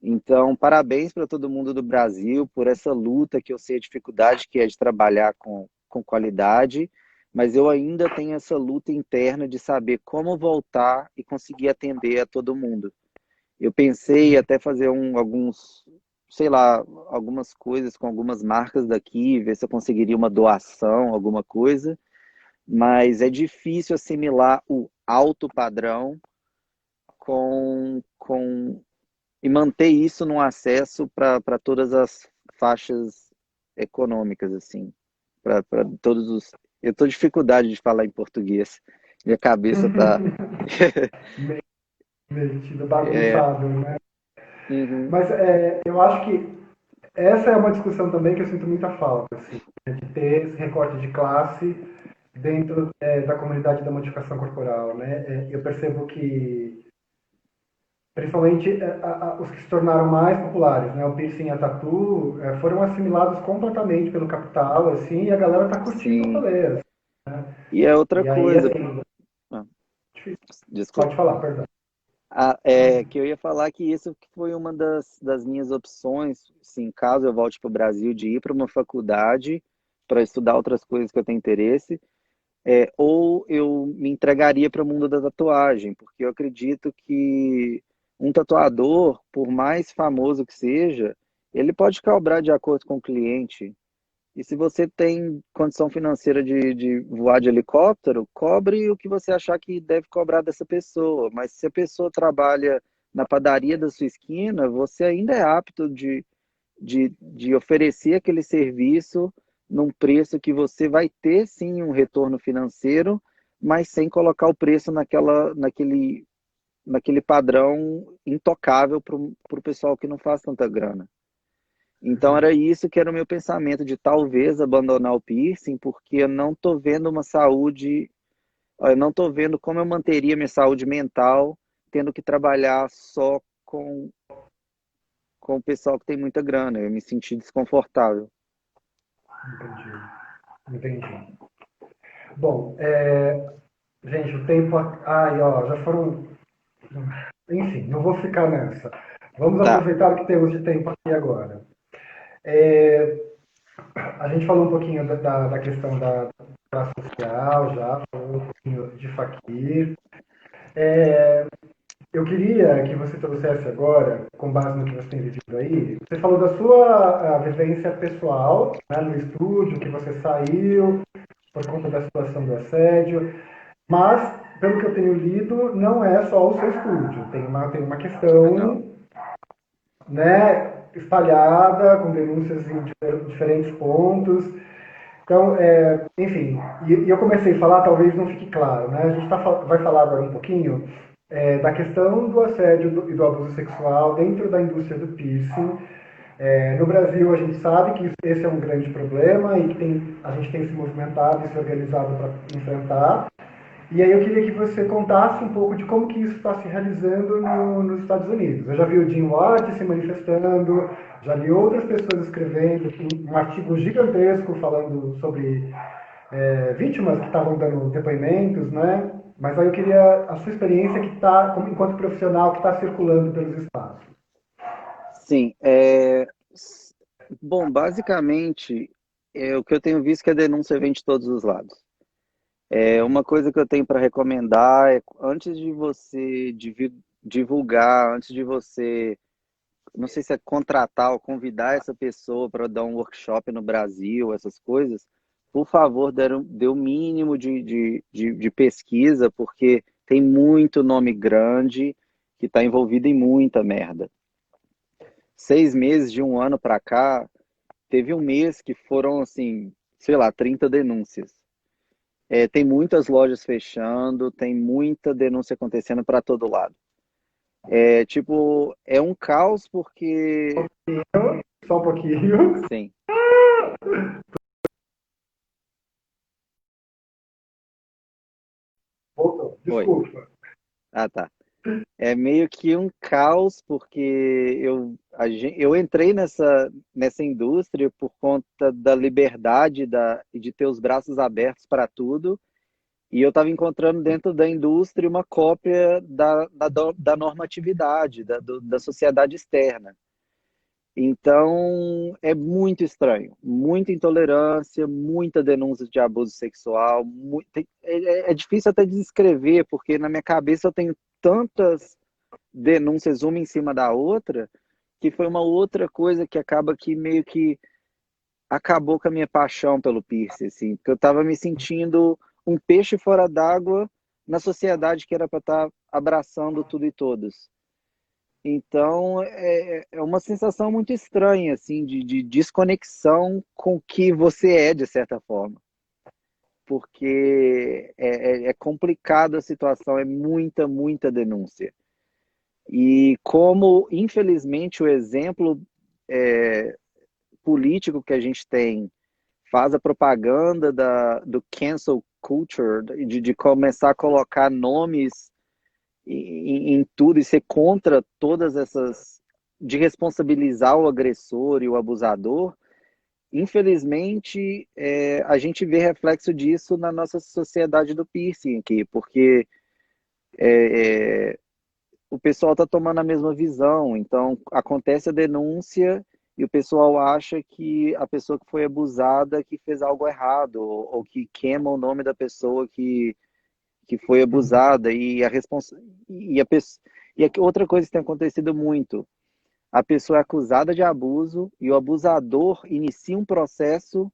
Então, parabéns para todo mundo do Brasil por essa luta que eu sei a dificuldade que é de trabalhar com qualidade, mas eu ainda tenho essa luta interna de saber como voltar e conseguir atender a todo mundo. Eu pensei até fazer sei lá, algumas coisas com algumas marcas daqui, ver se eu conseguiria uma doação, alguma coisa, mas é difícil assimilar o alto padrão com e manter isso no acesso para todas as faixas econômicas, assim, para todos os. Eu tô com dificuldade de falar em português. Minha cabeça tá. Metido, É, bagunçado, né? uhum, Mas eu acho que essa é uma discussão também que eu sinto muita falta, assim, de ter esse recorte de classe dentro da comunidade da modificação corporal, né? Eu percebo que, principalmente os que se tornaram mais populares, né? O piercing e a tatu foram assimilados completamente pelo capital, assim, e a galera tá curtindo o sim. rolê, assim. E é outra E aí, coisa. assim, Ah, difícil. desculpa. Pode falar, perdão. Que eu ia falar que isso que foi uma das minhas opções, assim, caso eu volte para o Brasil, de ir para uma faculdade para estudar outras coisas que eu tenho interesse, ou eu me entregaria para o mundo da tatuagem, porque eu acredito que um tatuador, por mais famoso que seja, ele pode cobrar de acordo com o cliente. E se você tem condição financeira de voar de helicóptero, cobre o que você achar que deve cobrar dessa pessoa. Mas se a pessoa trabalha na padaria da sua esquina, você ainda é apto de oferecer aquele serviço num preço que você vai ter sim um retorno financeiro, mas sem colocar o preço naquele padrão intocável para o pessoal que não faz tanta grana. Então era isso que era o meu pensamento de talvez abandonar o piercing, porque eu não estou vendo uma saúde, eu não estou vendo como eu manteria minha saúde mental tendo que trabalhar só com o pessoal que tem muita grana. Eu me senti desconfortável. Entendi. Entendi. Bom, gente, o tempo. Ai, ó, já foram. Enfim, não vou ficar nessa. Vamos Tá, aproveitar o que temos de tempo aqui agora. É, a gente falou um pouquinho da questão da classe social já, falou um pouquinho de Fakir. É, eu queria que você trouxesse agora, com base no que você tem vivido aí, você falou da sua vivência pessoal, né, no estúdio, que você saiu por conta da situação do assédio, mas, pelo que eu tenho lido, não é só o seu estúdio. Tem uma legal. questão, né, espalhada, com denúncias em diferentes pontos. Então, enfim, e eu comecei a falar, talvez não fique claro, né? A gente vai falar agora um pouquinho da questão do assédio e do abuso sexual dentro da indústria do piercing. No Brasil, a gente sabe que esse é um grande problema e que a gente tem se movimentado e se organizado para enfrentar. E aí eu queria que você contasse um pouco de como que isso está se realizando nos Estados Unidos. Eu já vi o Jim Ward se manifestando, já li outras pessoas escrevendo um artigo gigantesco falando sobre vítimas que estavam dando depoimentos, né? Mas aí eu queria a sua experiência que está, enquanto profissional, que está circulando pelos espaços. Sim, bom, basicamente, o que eu tenho visto é que a denúncia vem de todos os lados. Uma coisa que eu tenho para recomendar é antes de você divulgar, antes de você, não sei se é contratar ou convidar essa pessoa para dar um workshop no Brasil, essas coisas, por favor, dê o mínimo de pesquisa, porque tem muito nome grande que está envolvido em muita merda. 6 meses de um ano para cá, teve um mês que foram, assim, sei lá, 30 denúncias. Tem muitas lojas fechando, tem muita denúncia acontecendo para todo lado. Tipo, é um caos porque. Só um pouquinho. Sim. Voltou. Oi. Desculpa. Ah, tá. É meio que um caos porque eu entrei nessa indústria por conta da liberdade e de ter os braços abertos para tudo. E eu estava encontrando dentro da indústria uma cópia da normatividade, da sociedade externa. Então, é muito estranho. Muita intolerância, muita denúncia de abuso sexual. É difícil até descrever, porque na minha cabeça eu tenho tantas denúncias uma em cima da outra, que foi uma outra coisa que acaba que meio que acabou com a minha paixão pelo piercing, assim, porque eu estava me sentindo um peixe fora d'água na sociedade que era para estar abraçando tudo e todos. Então, é uma sensação muito estranha, assim, de desconexão com o que você é, de certa forma. Porque é complicado a situação, é muita, muita denúncia. E como, infelizmente, o exemplo político que a gente tem faz a propaganda do cancel culture, de começar a colocar nomes em tudo e ser contra todas essas, de responsabilizar o agressor e o abusador, infelizmente, a gente vê reflexo disso na nossa sociedade do piercing aqui, porque o pessoal está tomando a mesma visão. Então, acontece a denúncia e o pessoal acha que a pessoa que foi abusada que fez algo errado, ou que queima o nome da pessoa que foi Uhum. abusada. E a pessoa... E outra coisa que tem acontecido muito, a pessoa é acusada de abuso e o abusador inicia um processo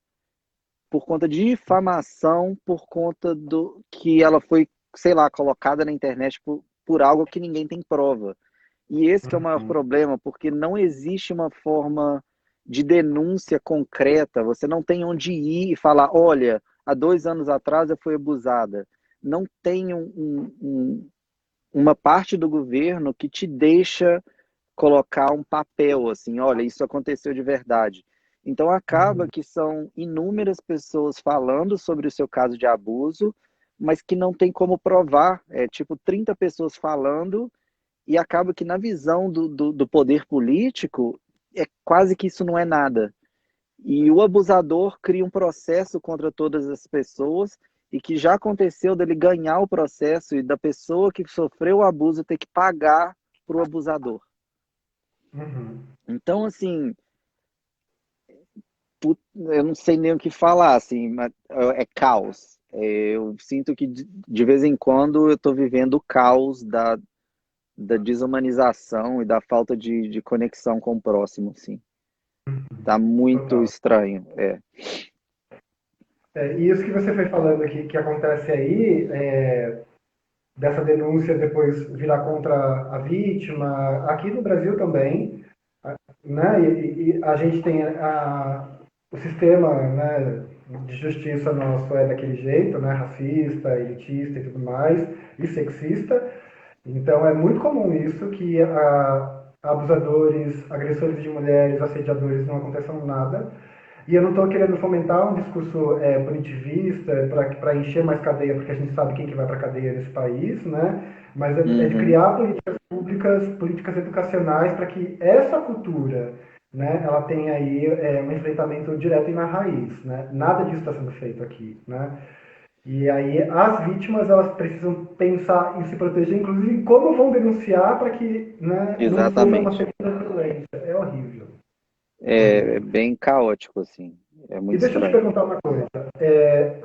por conta de difamação, por conta do que ela foi, sei lá, colocada na internet por algo que ninguém tem prova. E esse que é o maior Uhum. problema, porque não existe uma forma de denúncia concreta. Você não tem onde ir e falar, olha, há 2 anos atrás eu fui abusada. Não tem uma parte do governo que te deixa colocar um papel assim, olha, isso aconteceu de verdade. Então acaba Uhum. que são inúmeras pessoas falando sobre o seu caso de abuso, mas que não tem como provar. É tipo 30 pessoas falando e acaba que na visão do poder político é quase que isso não é nada. E o abusador cria um processo contra todas as pessoas e que já aconteceu dele ganhar o processo e da pessoa que sofreu o abuso ter que pagar para o abusador. Uhum. Então, assim, eu não sei nem o que falar, assim, mas é caos. Eu sinto que de vez em quando eu estou vivendo o caos da desumanização e da falta de conexão com o próximo, assim. Tá muito Total. estranho. E isso que você foi falando aqui, que acontece aí, dessa denúncia depois virar contra a vítima, aqui no Brasil também, né? E a gente tem o sistema, né, de justiça nosso é daquele jeito, né? Racista, elitista e tudo mais, e sexista. Então é muito comum isso, que abusadores, agressores de mulheres, assediadores não aconteçam nada. E eu não estou querendo fomentar um discurso punitivista para encher mais cadeia, porque a gente sabe quem que vai para a cadeia nesse país, né? Mas é de Uhum, criar políticas públicas, políticas educacionais, para que essa cultura, né, ela tenha aí um enfrentamento direto e na raiz, né? Nada disso está sendo feito aqui, né? E aí as vítimas elas precisam pensar em se proteger, inclusive em como vão denunciar para que, né, não seja uma exatamente. segunda violência. É horrível, É horrível. bem caótico, assim. É E muito deixa eu te estranho. perguntar uma coisa.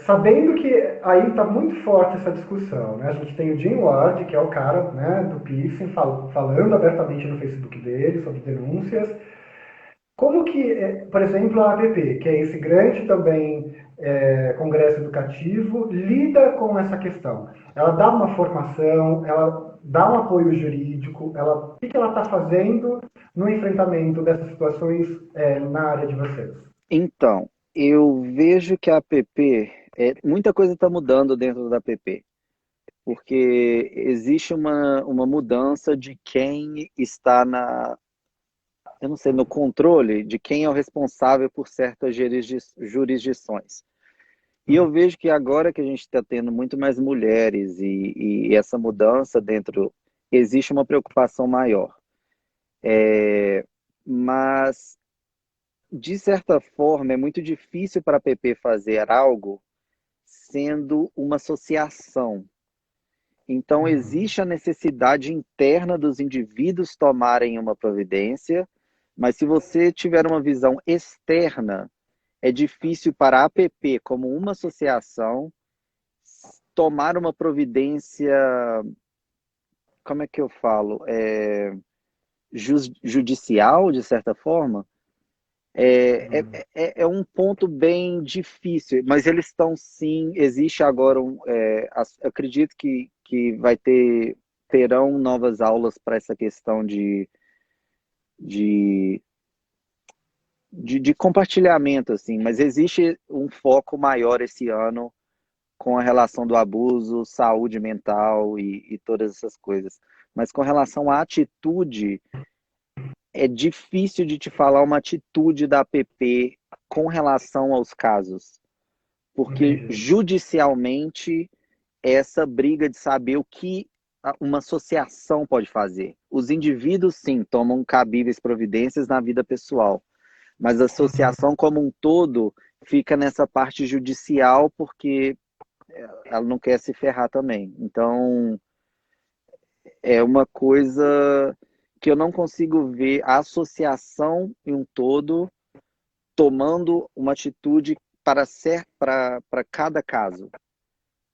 Sabendo que aí está muito forte essa discussão, né? A gente tem o Jim Ward, que é o cara, né, do Piercing, falando abertamente no Facebook dele sobre denúncias. Como que, por exemplo, a APP, que é esse grande também congresso educativo, lida com essa questão? Ela dá uma formação, ela dá um apoio jurídico, o que ela está fazendo no enfrentamento dessas situações na área de vocês? Então, eu vejo que a app, muita coisa está mudando dentro da app, porque existe uma mudança de quem está eu não sei, no controle de quem é o responsável por certas jurisdições. E eu vejo que agora que a gente está tendo muito mais mulheres e essa mudança dentro, existe uma preocupação maior. Mas, de certa forma, é muito difícil para a PP fazer algo sendo uma associação. Então, Uhum. existe a necessidade interna dos indivíduos tomarem uma providência, mas se você tiver uma visão externa, é difícil para a APP, como uma associação, tomar uma providência, como é que eu falo? Judicial, de certa forma. É um ponto bem difícil, mas eles estão sim. Existe agora acredito que vai ter. terão novas aulas para essa questão de, de compartilhamento, assim, mas existe um foco maior esse ano com a relação do abuso, saúde mental e todas essas coisas. Mas com relação à atitude, é difícil de te falar uma atitude da APP com relação aos casos, porque Entendi. judicialmente essa briga de saber o que uma associação pode fazer. Os indivíduos, sim, tomam cabíveis providências na vida pessoal, mas a associação como um todo fica nessa parte judicial porque ela não quer se ferrar também. Então, é uma coisa que eu não consigo ver a associação em um todo tomando uma atitude para cada caso.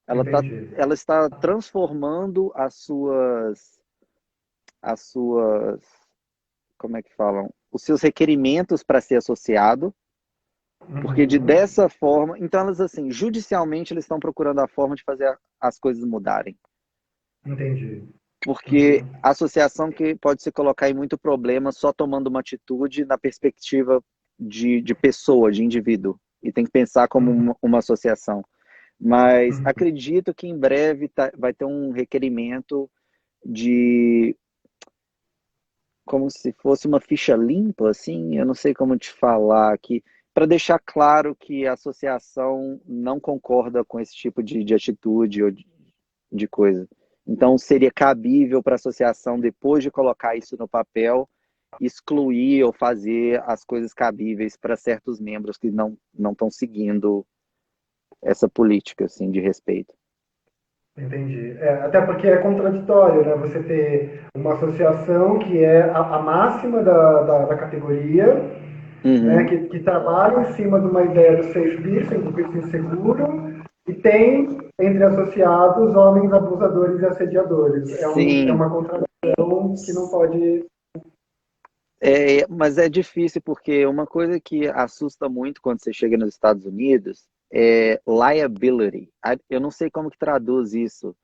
Entendi. Ela está transformando as suas, como é que falam? Os seus requerimentos para ser associado, porque Uhum. dessa forma, então elas assim, judicialmente eles estão procurando a forma de fazer as coisas mudarem. Entendi. Porque Uhum. a associação que pode se colocar em muito problema só tomando uma atitude na perspectiva de pessoa, de indivíduo. E tem que pensar como Uhum. uma associação. Mas Uhum. acredito que em breve vai ter um requerimento de como se fosse uma ficha limpa, assim, eu não sei como te falar aqui, para deixar claro que a associação não concorda com esse tipo de atitude ou de coisa. Então, seria cabível para a associação, depois de colocar isso no papel, excluir ou fazer as coisas cabíveis para certos membros que não estão seguindo essa política assim, de respeito. Entendi. Até porque é contraditório, né? Você ter uma associação que é a máxima da categoria, né? Uhum. Que trabalha em cima de uma ideia do safe piercing, do piercing seguro, e tem entre associados homens abusadores e assediadores. É Sim, uma contradição que não pode. mas é difícil porque uma coisa que assusta muito quando você chega nos Estados Unidos é liability. Eu não sei como que traduz isso,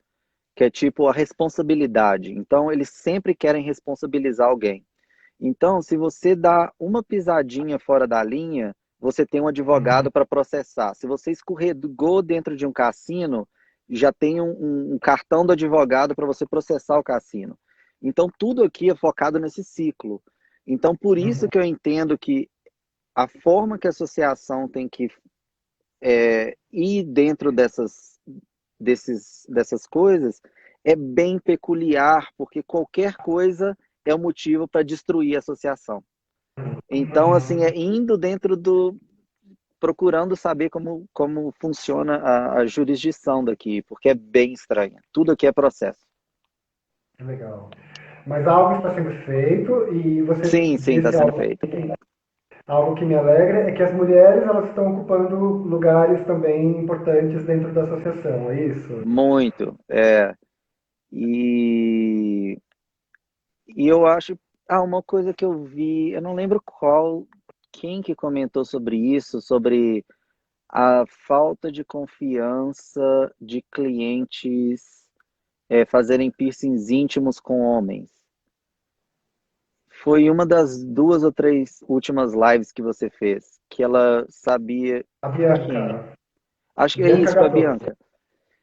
que é tipo a responsabilidade. Então, eles sempre querem responsabilizar alguém. Então, se você dá uma pisadinha fora da linha, você tem um Uhum. advogado para processar. Se você escorregou dentro de um cassino, já tem um cartão do advogado para você processar o cassino. Então, tudo aqui é focado nesse ciclo. Então, por isso Uhum. que eu entendo que a forma que a associação tem que ir dentro dessas coisas é bem peculiar, porque qualquer coisa é um motivo para destruir a associação. Então, assim, Uhum. é indo dentro procurando saber como funciona a jurisdição daqui, porque é bem estranha. Tudo aqui é processo. Legal. Mas algo está sendo feito e você Sim, sim, está disse sendo feito. algo que me alegra é que as mulheres elas estão ocupando lugares também importantes dentro da associação, é isso? Muito. E, e eu acho. Uma coisa que eu vi, eu não lembro quem que comentou sobre isso, sobre a falta de confiança de clientes fazerem piercings íntimos com homens. Foi uma das duas ou três últimas lives que você fez, que ela sabia A quem. Bianca, Acho que é Bianca isso, foi a Gattuso. Bianca.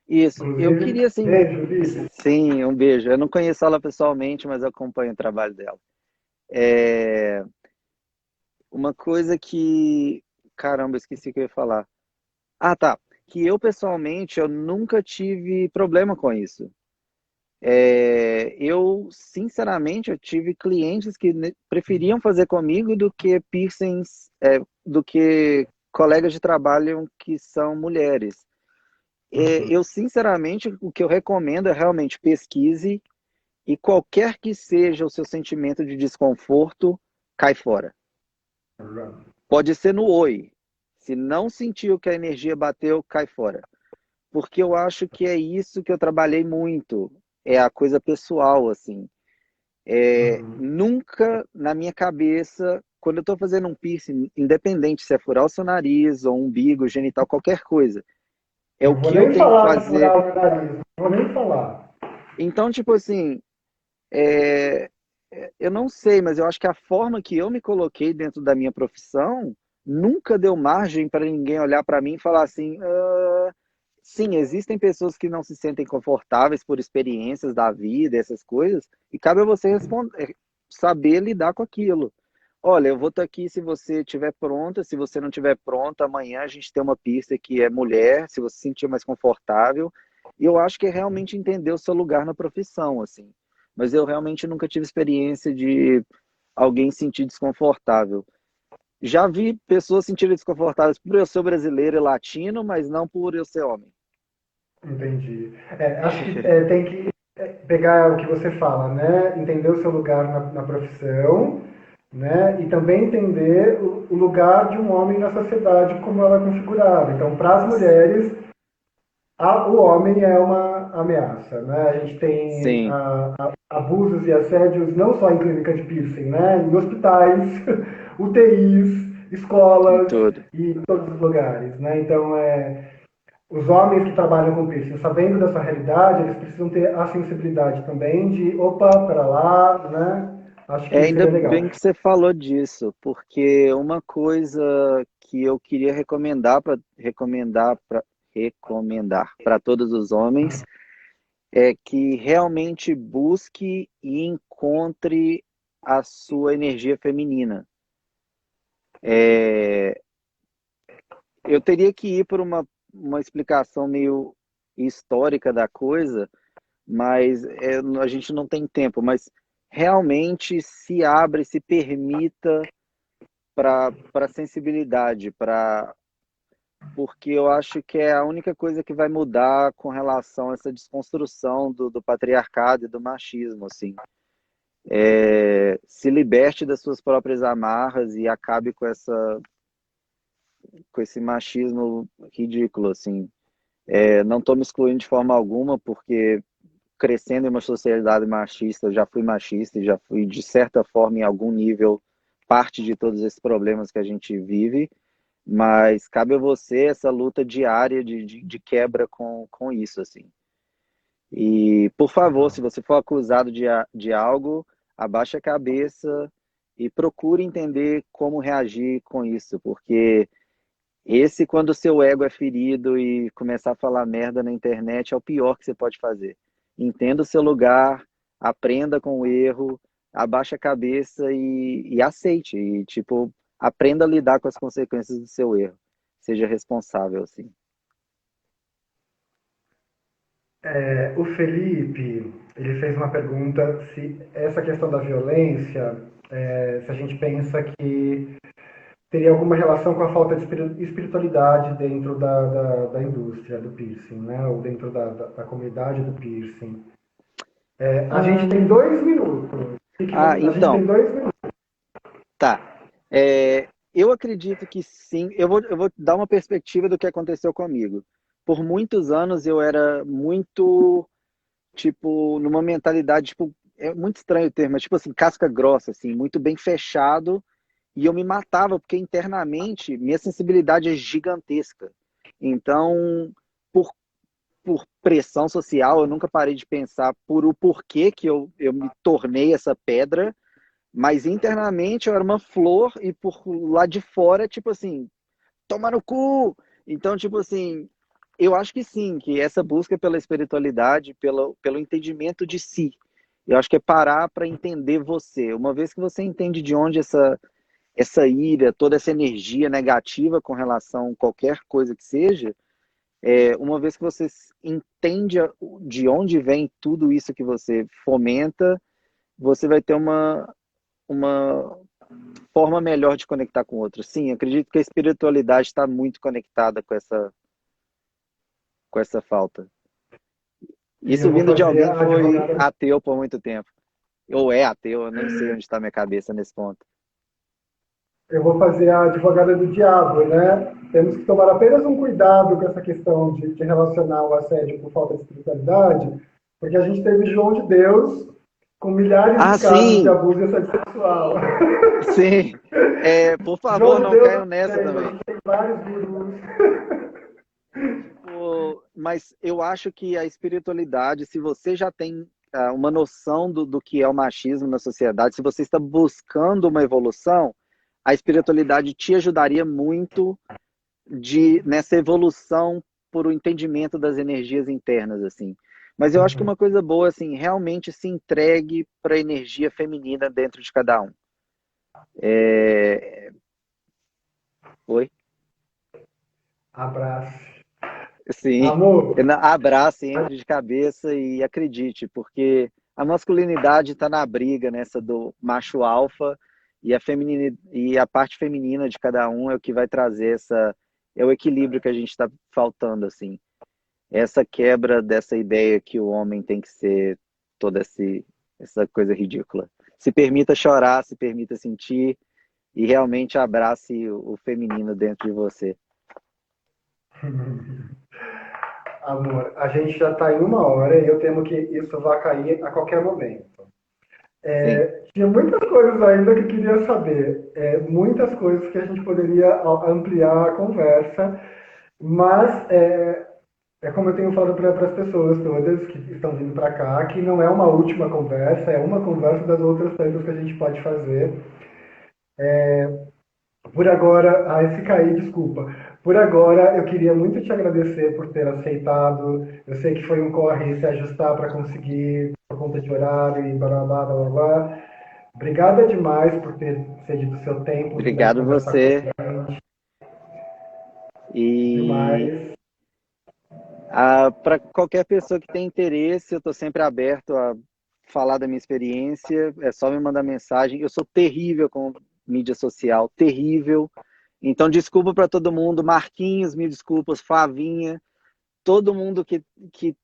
Isso. Eu Inclusive, queria, assim, beijo, Vivi. sim, um beijo. Eu não conheço ela pessoalmente, mas eu acompanho o trabalho dela. É uma coisa que, caramba, esqueci o que eu ia falar. Ah, tá. Que eu pessoalmente eu nunca tive problema com isso. Eu, sinceramente, eu tive clientes que preferiam fazer comigo do que piercings, do que colegas de trabalho que são mulheres. Eu, sinceramente, o que eu recomendo é realmente pesquise e qualquer que seja o seu sentimento de desconforto, cai fora. Pode ser no oi. Se não sentiu que a energia bateu, cai fora. Porque eu acho que é isso que eu trabalhei muito. É a coisa pessoal, assim. Uhum. Nunca na minha cabeça, quando eu estou fazendo um piercing, independente se é furar o seu nariz ou umbigo, genital, qualquer coisa, é o Não vou que eu nem tenho que falar de fazer. furar o nariz, não vou nem falar. Então, tipo assim, é, eu não sei, mas eu acho que a forma que eu me coloquei dentro da minha profissão nunca deu margem para ninguém olhar para mim e falar assim: "Ah, sim, existem pessoas que não se sentem confortáveis por experiências da vida, essas coisas, e cabe a você saber lidar com aquilo. Olha, eu vou estar aqui se você estiver pronta, se você não estiver pronta, amanhã a gente tem uma pista que é mulher, se você se sentir mais confortável. E eu acho que é realmente entender o seu lugar na profissão, assim. Mas eu realmente nunca tive experiência de alguém se sentir desconfortável. Já vi pessoas se sentirem desconfortáveis por eu ser brasileiro e latino, mas não por eu ser homem. Entendi. Acho que tem que pegar o que você fala, né? Entender o seu lugar na profissão, né? E também entender o lugar de um homem na sociedade, como ela é configurada. Então, para as mulheres, o homem é uma ameaça, né? A gente tem Sim, abusos e assédios não só em clínica de piercing, né? Em hospitais, UTIs, em escolas tudo. e todos os lugares, né? Então, os homens que trabalham com piercing, sabendo dessa realidade, eles precisam ter a sensibilidade também de, opa, para lá, né? Acho É, que ainda seria legal. bem que você falou disso, porque uma coisa que eu queria recomendar para todos os homens é que realmente busque e encontre a sua energia feminina. É, eu teria que ir por uma explicação meio histórica da coisa, mas a gente não tem tempo. Mas realmente se abre, se permita para sensibilidade, porque eu acho que é a única coisa que vai mudar com relação a essa desconstrução do patriarcado e do machismo, assim. Se liberte das suas próprias amarras e acabe com esse machismo ridículo, assim. Não estou me excluindo de forma alguma, porque crescendo em uma sociedade machista, eu já fui machista e já fui, de certa forma, em algum nível, parte de todos esses problemas que a gente vive, mas cabe a você essa luta diária de quebra com isso, assim. E, por favor, Legal. se você for acusado de algo, abaixe a cabeça e procure entender como reagir com isso, porque quando o seu ego é ferido e começar a falar merda na internet, é o pior que você pode fazer. Entenda o seu lugar, aprenda com o erro, abaixe a cabeça e aceite. E, tipo, aprenda a lidar com as consequências do seu erro. Seja responsável, assim. O Felipe, ele fez uma pergunta se essa questão da violência, se a gente pensa que teria alguma relação com a falta de espiritualidade dentro da indústria do piercing, né? Ou dentro da comunidade do piercing. A gente tem Hum, 2 minutos. A gente então, tem 2 minutos. tá. Eu acredito que sim. Eu vou dar uma perspectiva do que aconteceu comigo. Por muitos anos eu era muito, tipo, numa mentalidade, tipo, é muito estranho o termo, mas tipo assim, casca grossa, assim, muito bem fechado, e eu me matava porque internamente minha sensibilidade é gigantesca. Então, por, por pressão social, eu nunca parei de pensar por o porquê que eu me tornei essa pedra, mas internamente eu era uma flor e por lá de fora, tipo assim, toma no cu! Então, tipo assim, eu acho que sim, que essa busca pela espiritualidade, pelo entendimento de si, eu acho que é parar para entender você. Uma vez que você entende de onde essa ira, toda essa energia negativa com relação a qualquer coisa que seja, uma vez que você entende de onde vem tudo isso que você fomenta, você vai ter uma forma melhor de conectar com outros. Sim, acredito que a espiritualidade está muito conectada com essa falta. E eu Isso vou vindo de fazer alguém que a foi advogada. ateu por muito tempo. Ou é ateu, eu nem sei onde está minha cabeça nesse ponto. Eu vou fazer a advogada do diabo, né? Temos que tomar apenas um cuidado com essa questão de relacionar o assédio com falta de espiritualidade, porque a gente teve João de Deus com milhares Ah, de casos de sim! abuso e assédio sexual. Sim! Por João favor, de não Deus caiam não nessa tem, a também. gente tem vários gurus. Tipo, mas eu acho que a espiritualidade, se você já tem uma noção do que é o machismo na sociedade, se você está buscando uma evolução, a espiritualidade te ajudaria muito nessa evolução por o entendimento das energias internas, assim. Mas eu acho que Uhum. uma coisa boa, assim, realmente se entregue para a energia feminina dentro de cada um. É... Oi? Abraço. Sim, Amor, abrace, entre de cabeça e acredite, porque a masculinidade está na briga nessa do macho alfa e e a parte feminina de cada um é o que vai trazer é o equilíbrio que a gente está faltando, assim. Essa quebra dessa ideia que o homem tem que ser toda essa coisa ridícula. Se permita chorar, se permita sentir e realmente abrace o feminino dentro de você. amor, a gente já está em 1 hora e eu temo que isso vá cair a qualquer momento. Sim. Tinha muitas coisas ainda que eu queria saber, muitas coisas que a gente poderia ampliar a conversa, mas é como eu tenho falado para as pessoas todas que estão vindo para cá, que não é uma última conversa, é uma conversa das outras tantas que a gente pode fazer. Por agora, se cair, desculpa. Por agora, eu queria muito te agradecer por ter aceitado. Eu sei que foi um corre se ajustar para conseguir, por conta de horário e blá blá blá blá blá. Obrigada demais por ter cedido seu tempo, vindo aqui Obrigado conversar com você. a gente. E Demais. para qualquer pessoa que tem interesse, eu estou sempre aberto a falar da minha experiência. É só me mandar mensagem. Eu sou terrível com mídia social, terrível. Então, desculpa para todo mundo. Marquinhos, me desculpas. Flavinha, todo mundo que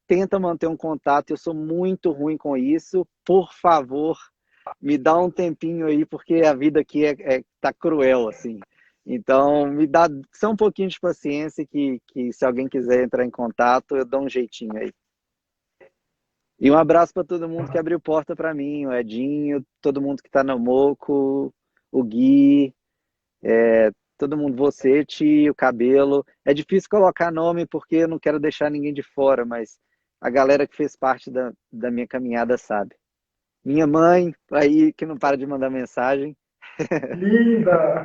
tenta manter um contato. Eu sou muito ruim com isso. Por favor, me dá um tempinho aí, porque a vida aqui tá cruel, assim. Então, me dá só um pouquinho de paciência que se alguém quiser entrar em contato, eu dou um jeitinho aí. E um abraço para todo mundo que abriu porta para mim, o Edinho, todo mundo que está no Moco, o Gui, todo mundo, você, Ti, o Cabelo. É difícil colocar nome porque eu não quero deixar ninguém de fora, mas a galera que fez parte da minha caminhada sabe. Minha mãe, aí que não para de mandar mensagem. Linda!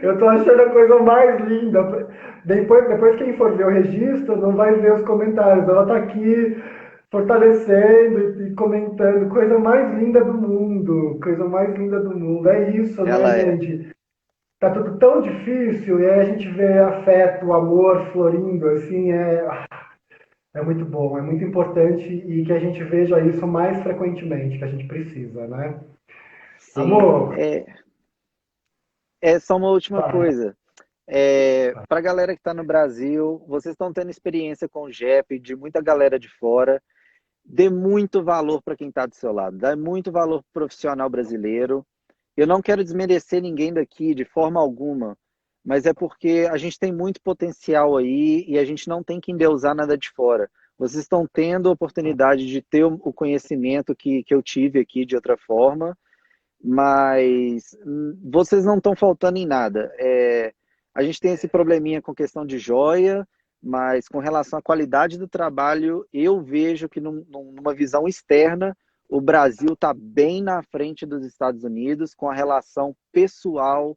Eu tô achando a coisa mais linda. Depois quem for ver o registro não vai ver os comentários. Ela tá aqui fortalecendo e comentando. Coisa mais linda do mundo. Coisa mais linda do mundo. É isso, né, Ela é. gente? Tá tudo tão difícil e aí a gente vê afeto, amor florindo, assim, é muito bom, é muito importante e que a gente veja isso mais frequentemente, que a gente precisa, né? Sim, Amor, é só uma última vai. coisa. Para a galera que está no Brasil, vocês estão tendo experiência com o JEP, de muita galera de fora. Dê muito valor para quem está do seu lado, dá muito valor pro profissional brasileiro. Eu não quero desmerecer ninguém daqui de forma alguma, mas é porque a gente tem muito potencial aí e a gente não tem que endeusar nada de fora. Vocês estão tendo a oportunidade de ter o conhecimento que eu tive aqui de outra forma, mas vocês não estão faltando em nada. A gente tem esse probleminha com questão de joia, mas com relação à qualidade do trabalho, eu vejo que numa visão externa, o Brasil está bem na frente dos Estados Unidos com a relação pessoal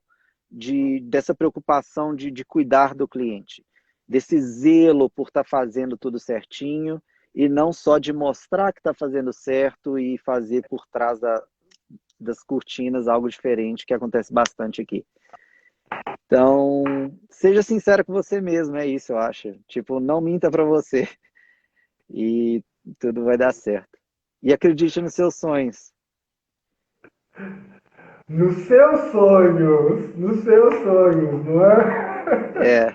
dessa preocupação de cuidar do cliente, desse zelo por estar fazendo tudo certinho e não só de mostrar que está fazendo certo e fazer por trás das cortinas algo diferente que acontece bastante aqui. Então, seja sincero com você mesmo, é isso, eu acho. Tipo, não minta pra você e tudo vai dar certo. E acredite nos seus sonhos. Nos seus sonhos, não é? É,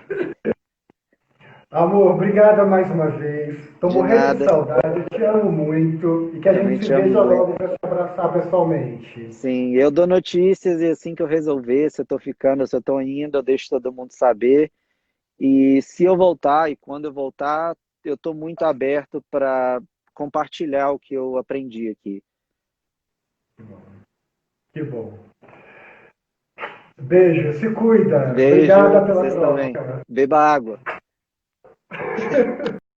Amor, obrigada mais uma vez. Tô de morrendo de nada. saudade, eu te amo muito e que a Também gente se te amo veja muito. logo para se abraçar pessoalmente. Sim, eu dou notícias e assim que eu resolver, se eu tô ficando, se eu tô indo, eu deixo todo mundo saber. E se eu voltar e quando eu voltar, eu tô muito aberto para compartilhar o que eu aprendi aqui. Que bom. Beijo, se cuida. Beijo, Obrigada pela vocês também. troca. Beba água.